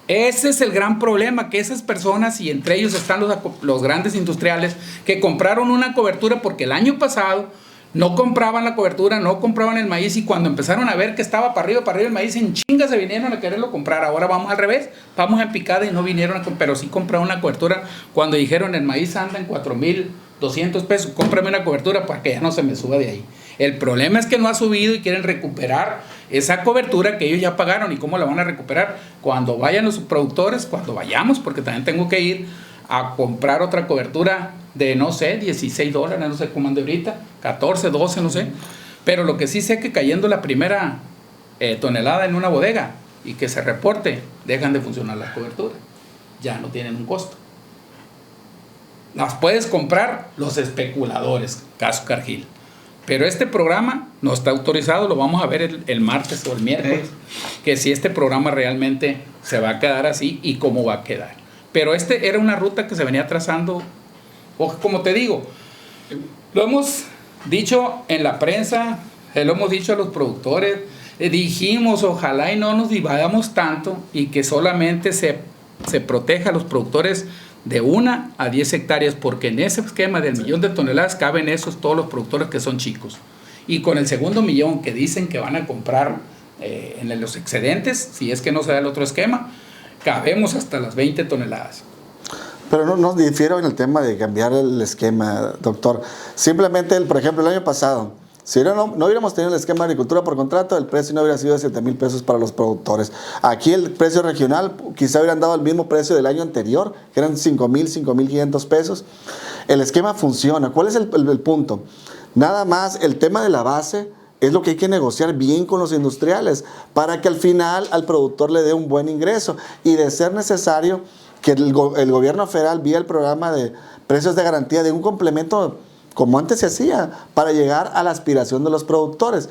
Ese es el gran problema, que esas personas, y entre ellos están los grandes industriales, que compraron una cobertura porque el año pasado no compraban la cobertura, no compraban el maíz, y cuando empezaron a ver que estaba para arriba el maíz, en chinga se vinieron a quererlo comprar. Ahora vamos al revés, vamos en picada y no vinieron pero sí compraron una cobertura cuando dijeron el maíz anda en 4,200 pesos, cómprame una cobertura para que ya no se me suba de ahí. El problema es que no ha subido y quieren recuperar esa cobertura que ellos ya pagaron. ¿Y cómo la van a recuperar? Cuando vayan los productores, cuando vayamos, porque también tengo que ir a comprar otra cobertura de, no sé, $16, no sé cómo ande ahorita, 14, 12, no sé. Pero lo que sí sé que cayendo la primera tonelada en una bodega y que se reporte, dejan de funcionar las coberturas. Ya no tienen un costo. Las puedes comprar los especuladores, caso Cargill. Pero este programa no está autorizado, lo vamos a ver el martes o el miércoles, que si este programa realmente se va a quedar así y cómo va a quedar. Pero era una ruta que se venía trazando, o como te digo, lo hemos dicho en la prensa, lo hemos dicho a los productores, dijimos ojalá y no nos divagamos tanto y que solamente se proteja a los productores de 1 a 10 hectáreas, porque en ese esquema del 1 millón de toneladas caben todos los productores que son chicos. Y con el segundo millón que dicen que van a comprar en los excedentes, si es que no se da el otro esquema, cabemos hasta las 20 toneladas. Pero no difiero en el tema de cambiar el esquema, doctor. Simplemente, por ejemplo, el año pasado, si no hubiéramos tenido el esquema de agricultura por contrato, el precio no hubiera sido de 7,000 pesos para los productores. Aquí el precio regional quizá hubieran dado el mismo precio del año anterior, que eran 5,000, 5,500 pesos. El esquema funciona. ¿Cuál es el punto? Nada más el tema de la base es lo que hay que negociar bien con los industriales para que al final al productor le dé un buen ingreso y, de ser necesario, que el gobierno federal, vía el programa de precios de garantía, de un complemento como antes se hacía, para llegar a la aspiración de los productores.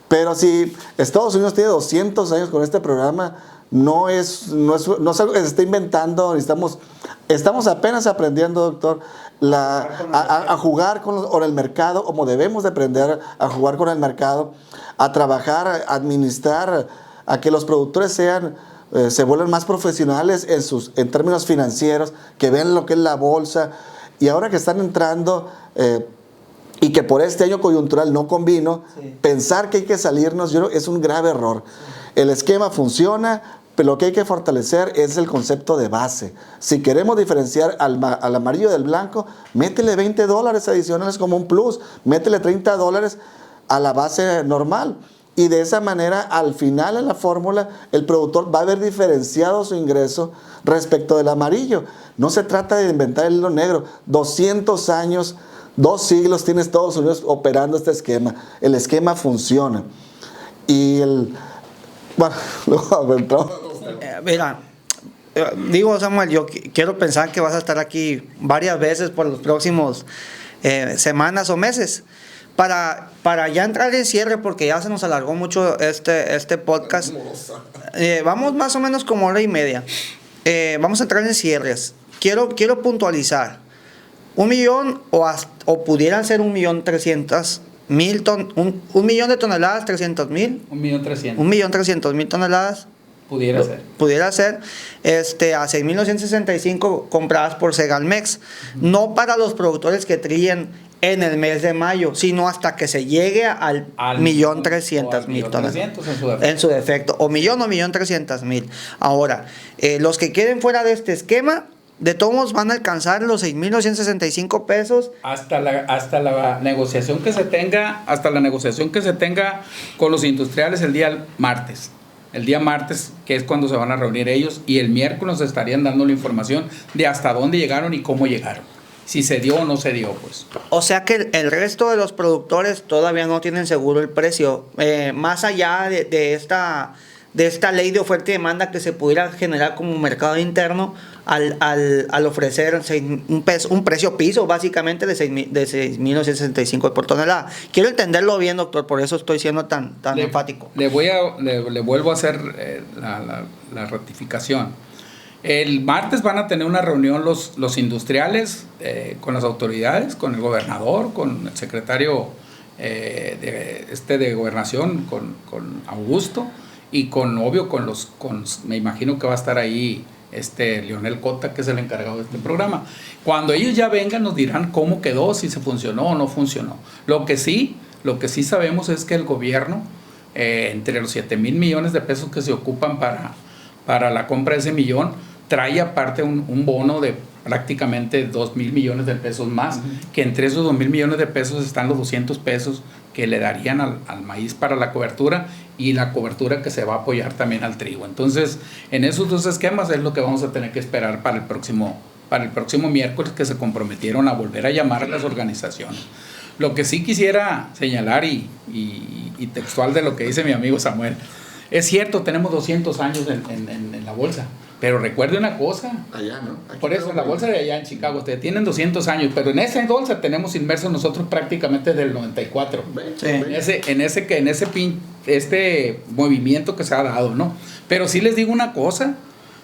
Pero si Estados Unidos tiene 200 años con este programa, no es algo que se está inventando. Estamos apenas aprendiendo, doctor, a jugar con el mercado, como debemos de aprender a jugar con el mercado, a trabajar, a administrar, a que los productores se vuelvan más profesionales en términos financieros, que vean lo que es la bolsa. Y ahora que están entrando y que por este año coyuntural no convino, pensar que hay que salirnos, yo creo que es un grave error. El esquema funciona, pero lo que hay que fortalecer es el concepto de base. Si queremos diferenciar al amarillo del blanco, métele $20 adicionales como un plus, métele $30 a la base normal. Y de esa manera, al final en la fórmula, el productor va a ver diferenciado su ingreso respecto del amarillo. No se trata de inventar el hilo negro. 200 años, 2 siglos tiene Estados Unidos operando este esquema. El esquema funciona. Y bueno, luego mira, digo, Samuel, yo quiero pensar que vas a estar aquí varias veces por los próximos semanas o meses. Para ya entrar en cierre, porque ya se nos alargó mucho este podcast. Vamos más o menos como 1:30. Vamos a entrar en cierres. Quiero puntualizar. 1 millón o pudieran ser 1.300.000 1 millón de toneladas, 300.000. 1.300.000. 1.300.000 toneladas. Pudiera ser a 6.965 compradas por Segalmex. No para los productores que tríen en el mes de mayo, sino hasta que se llegue al 1.300.000 toneladas. En su defecto. O 1.300.000. Ahora, los que queden fuera de este esquema, de todos modos van a alcanzar los 6.965 pesos. Hasta la negociación que se tenga, con los industriales el día martes. El día martes, que es cuando se van a reunir ellos, y el miércoles estarían dando la información de hasta dónde llegaron y cómo llegaron. Si se dio o no se dio, pues. O sea que el resto de los productores todavía no tienen seguro el precio. Más allá de esta ley de oferta y demanda que se pudiera generar como mercado interno al ofrecer un precio piso, básicamente, de 6.965 por tonelada. Quiero entenderlo bien, doctor, por eso estoy siendo tan enfático. Le vuelvo a hacer la ratificación. El martes van a tener una reunión los industriales con las autoridades, con el gobernador, con el secretario de Gobernación, con Augusto, y me imagino que va a estar ahí Leonel Cota, que es el encargado de este programa. Cuando ellos ya vengan nos dirán cómo quedó, si se funcionó o no funcionó. Lo que sí sabemos es que el gobierno, entre los 7,000 millones de pesos que se ocupan para la compra de ese millón, trae aparte un bono de prácticamente 2,000 millones de pesos más, que entre esos 2,000 millones de pesos están los 200 pesos que le darían al maíz para la cobertura, y la cobertura que se va a apoyar también al trigo. Entonces, en esos dos esquemas es lo que vamos a tener que esperar para el próximo miércoles, que se comprometieron a volver a llamar a las organizaciones. Lo que sí quisiera señalar y textual de lo que dice mi amigo Samuel, Es cierto, tenemos 200 años en la bolsa, pero recuerde una cosa. Allá, ¿no? Aquí Por eso, en la bolsa de allá en Chicago, tienen 200 años, pero en esa bolsa tenemos inmersos nosotros prácticamente desde el 94. Sí. Este movimiento que se ha dado, ¿no? Pero sí les digo una cosa.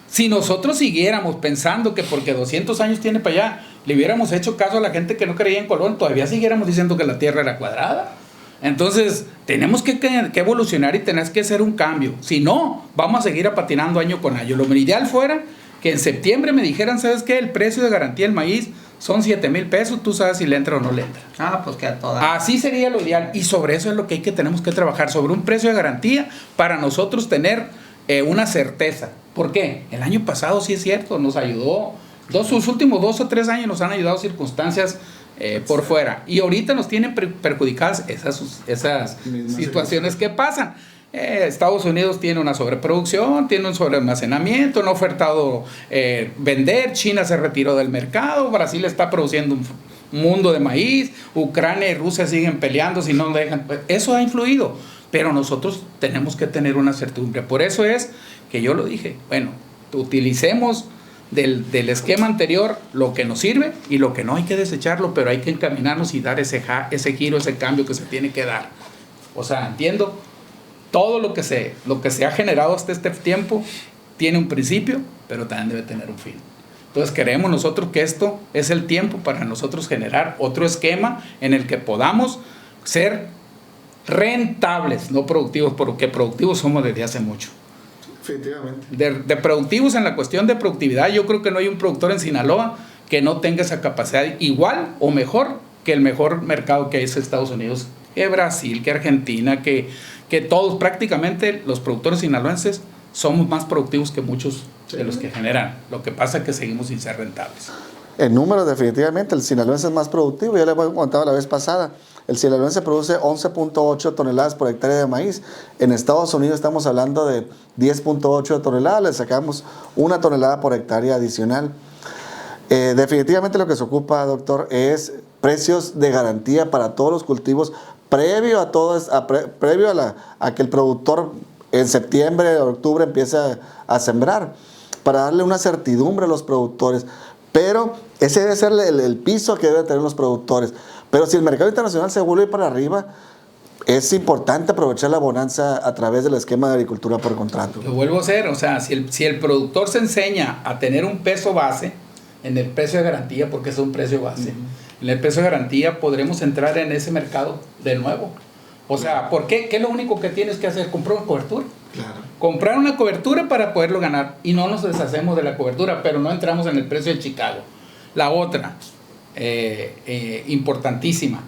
Si nosotros siguiéramos pensando que porque 200 años tiene para allá, le hubiéramos hecho caso a la gente que no creía en Colón, todavía siguiéramos diciendo que la Tierra era cuadrada. Entonces, tenemos que evolucionar y tenemos que hacer un cambio. Si no, vamos a seguir patinando año con año. Lo ideal fuera que en septiembre me dijeran, ¿sabes qué? El precio de garantía del maíz son 7,000 pesos, tú sabes si le entra o no le entra. Pues que a toda. Así sería lo ideal. Y sobre eso es lo que tenemos que trabajar, sobre un precio de garantía para nosotros tener una certeza. ¿Por qué? El año pasado sí es cierto, nos ayudó. Sus últimos 2 o 3 años nos han ayudado circunstancias por fuera. Y ahorita nos tienen perjudicadas esas situaciones que pasan. Estados Unidos tiene una sobreproducción, tiene un sobrealmacenamiento, no ha ofertado vender, China se retiró del mercado, Brasil está produciendo un mundo de maíz, Ucrania y Rusia siguen peleando si no dejan. Eso ha influido, pero nosotros tenemos que tener una certidumbre. Por eso es que yo lo dije, bueno, utilicemos del esquema anterior lo que nos sirve y lo que no hay que desecharlo, pero hay que encaminarnos y dar ese giro, ese cambio que se tiene que dar. O sea, entiendo, todo lo que se ha generado hasta este tiempo tiene un principio, pero también debe tener un fin. Entonces creemos nosotros que esto es el tiempo para nosotros generar otro esquema en el que podamos ser rentables, no productivos, porque productivos somos desde hace mucho. Definitivamente. De productivos en la cuestión de productividad, yo creo que no hay un productor en Sinaloa que no tenga esa capacidad igual o mejor que el mejor mercado que es Estados Unidos, que Brasil, que Argentina, que todos prácticamente los productores sinaloenses somos más productivos que muchos de los que generan. Lo que pasa es que seguimos sin ser rentables. En números, definitivamente, el sinaloense es más productivo. Ya le hemos contado la vez pasada. El sinaloense produce 11.8 toneladas por hectárea de maíz. En Estados Unidos estamos hablando de 10.8 toneladas. Le sacamos 1 tonelada por hectárea adicional. Definitivamente lo que se ocupa, doctor, es precios de garantía para todos los cultivos previo a que el productor en septiembre o octubre empiece a sembrar, para darle una certidumbre a los productores. Pero ese debe ser el piso que deben tener los productores. Pero si el mercado internacional se vuelve para arriba, es importante aprovechar la bonanza a través del esquema de agricultura por contrato. Lo vuelvo a hacer, o sea, si el productor se enseña a tener un peso base en el precio de garantía, porque es un precio base, en el precio de garantía podremos entrar en ese mercado de nuevo. O sea, ¿por qué? ¿Qué es lo único que tienes que hacer? Comprar una cobertura. Claro. Comprar una cobertura para poderlo ganar. Y no nos deshacemos de la cobertura, pero no entramos en el precio de Chicago. La otra, importantísima.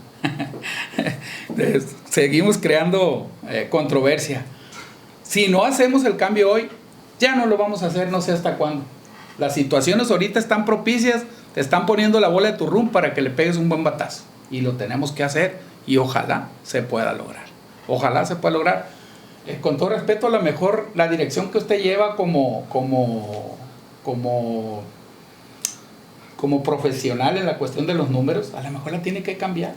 Seguimos creando controversia. Si no hacemos el cambio hoy, ya no lo vamos a hacer, no sé hasta cuándo. Las situaciones ahorita están propicias, te están poniendo la bola de tu rum para que le pegues un buen batazo. Y lo tenemos que hacer. Y ojalá se pueda lograr. Ojalá se pueda lograr. Con todo respeto, a lo mejor la dirección que usted lleva como profesional en la cuestión de los números, a lo mejor la tiene que cambiar.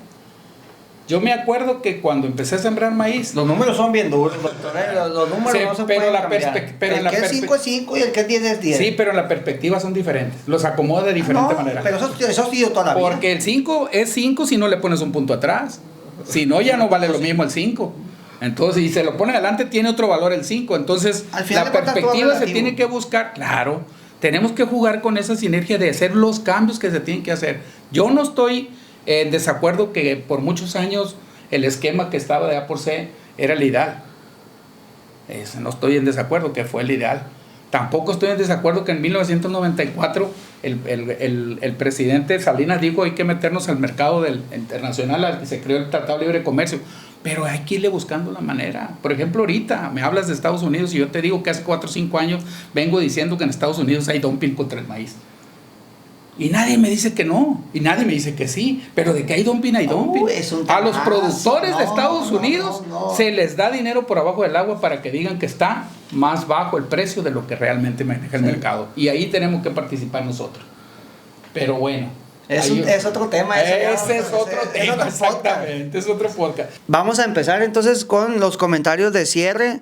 Yo me acuerdo que cuando empecé a sembrar maíz... Los números son bien duros, doctor. Los números sí, no se pero pueden cambiar. El que es 5 es 5 y el que es 10 es 10. Sí, pero las perspectivas son diferentes. Los acomoda de diferente manera. Pero eso ha sido toda la vida. Porque el 5 es 5 si no le pones un punto atrás. Si no, ya no vale lo mismo el 5. Entonces, si se lo pone adelante, tiene otro valor el 5. Entonces, la perspectiva se tiene que buscar. Claro, tenemos que jugar con esa sinergia de hacer los cambios que se tienen que hacer. Yo no estoy en desacuerdo que por muchos años el esquema que estaba de A por C era el ideal. No estoy en desacuerdo que fue el ideal. Tampoco estoy en desacuerdo que en 1994 el presidente Salinas dijo hay que meternos al mercado internacional al que se creó el Tratado de Libre Comercio. Pero hay que irle buscando la manera. Por ejemplo, ahorita me hablas de Estados Unidos y yo te digo que hace 4 o 5 años vengo diciendo que en Estados Unidos hay dumping contra el maíz. Y nadie me dice que no, y nadie me dice que sí, pero de que hay dumping, hay dumping. A los productores de Estados Unidos se les da dinero por abajo del agua para que digan que está más bajo el precio de lo que realmente maneja el mercado. Y ahí tenemos que participar nosotros. Pero bueno, Es otro tema. Ese es otro tema, otro exactamente, es otro podcast. Vamos a empezar entonces con los comentarios de cierre.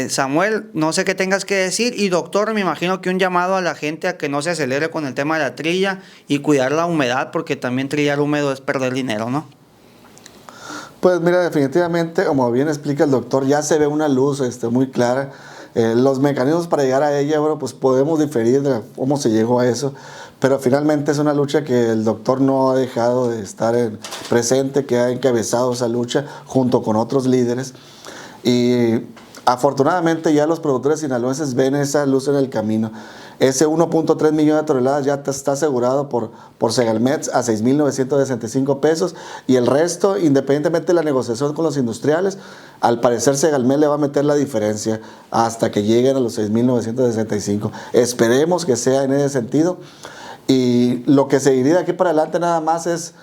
Samuel, no sé qué tengas que decir. Y doctor, me imagino que un llamado a la gente a que no se acelere con el tema de la trilla y cuidar la humedad, porque también trillar húmedo es perder dinero, ¿no? Pues mira, definitivamente, como bien explica el doctor, ya se ve una luz muy clara. Los mecanismos para llegar a ella, bueno, pues podemos diferir de cómo se llegó a eso, pero finalmente es una lucha que el doctor no ha dejado de estar presente, que ha encabezado esa lucha junto con otros líderes. Y afortunadamente ya los productores sinaloenses ven esa luz en el camino. Ese 1.3 millones de toneladas ya está asegurado por Segalmex a 6,965 pesos, y el resto, independientemente de la negociación con los industriales, al parecer Segalmex le va a meter la diferencia hasta que lleguen a los 6,965. Esperemos que sea en ese sentido, y lo que seguiría de aquí para adelante nada más es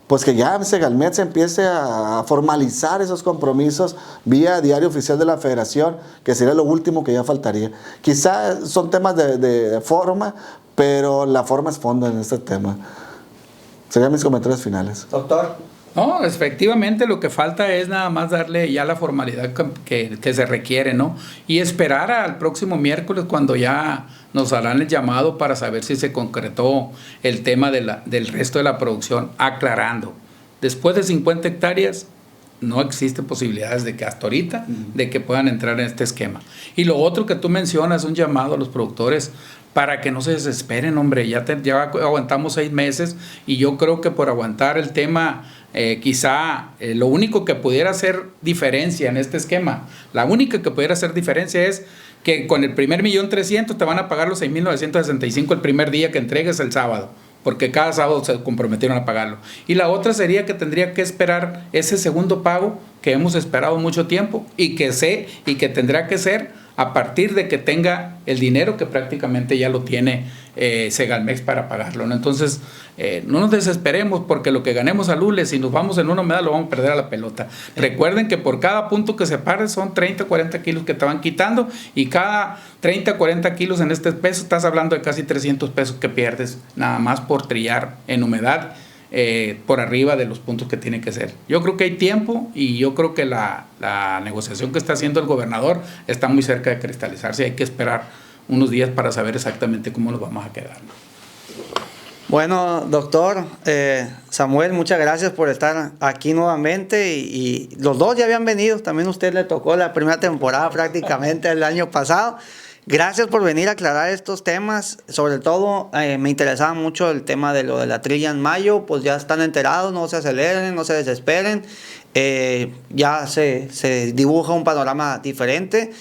pues que ya Segalmex empiece a formalizar esos compromisos vía diario oficial de la Federación, que sería lo último que ya faltaría. Quizá son temas de forma, pero la forma es fondo en este tema. Serían mis comentarios finales. Doctor. No, efectivamente lo que falta es nada más darle ya la formalidad que se requiere, ¿no? Y esperar al próximo miércoles cuando ya nos harán el llamado para saber si se concretó el tema del resto de la producción, aclarando. Después de 50 hectáreas no existen posibilidades de que hasta ahorita de que puedan entrar en este esquema. Y lo otro que tú mencionas, un llamado a los productores para que no se desesperen, hombre, ya aguantamos 6 meses y yo creo que por aguantar el tema, lo único que pudiera hacer diferencia en este esquema, la única que pudiera hacer diferencia es que con el primer 1,300,000 te van a pagar los 6,965 el primer día que entregues el sábado, porque cada sábado se comprometieron a pagarlo. Y la otra sería que tendría que esperar ese segundo pago que hemos esperado mucho tiempo y que tendrá que ser a partir de que tenga el dinero que prácticamente ya lo tiene Segalmex para pagarlo, ¿no? Entonces, no nos desesperemos porque lo que ganemos a lules, si nos vamos en una humedad, lo vamos a perder a la pelota. Recuerden que por cada punto que se pare son 30, 40 kilos que te van quitando, y cada 30, 40 kilos en este peso, estás hablando de casi 300 pesos que pierdes nada más por trillar en humedad por arriba de los puntos que tiene que ser. Yo creo que hay tiempo y yo creo que la negociación que está haciendo el gobernador está muy cerca de cristalizarse. Hay que esperar unos días para saber exactamente cómo nos vamos a quedar. Bueno, doctor Samuel, muchas gracias por estar aquí nuevamente, y los dos ya habían venido, también a usted le tocó la primera temporada prácticamente el año pasado. Gracias por venir a aclarar estos temas. Sobre todo me interesaba mucho el tema de lo de la trilla en mayo. Pues ya están enterados, no se aceleren, no se desesperen. Ya se dibuja un panorama diferente.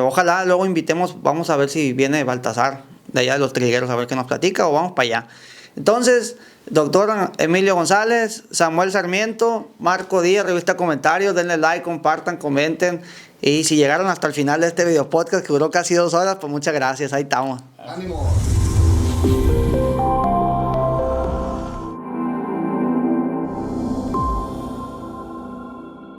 Ojalá luego invitemos, vamos a ver si viene Baltasar de allá de los trigueros a ver qué nos platica, o vamos para allá. Entonces, doctor Emilio González, Samuel Sarmiento, Marco Díaz, Revista Comentarios, denle like, compartan, comenten. Y si llegaron hasta el final de este video podcast que duró casi 2 horas, pues muchas gracias, ahí estamos. ¡Ánimo!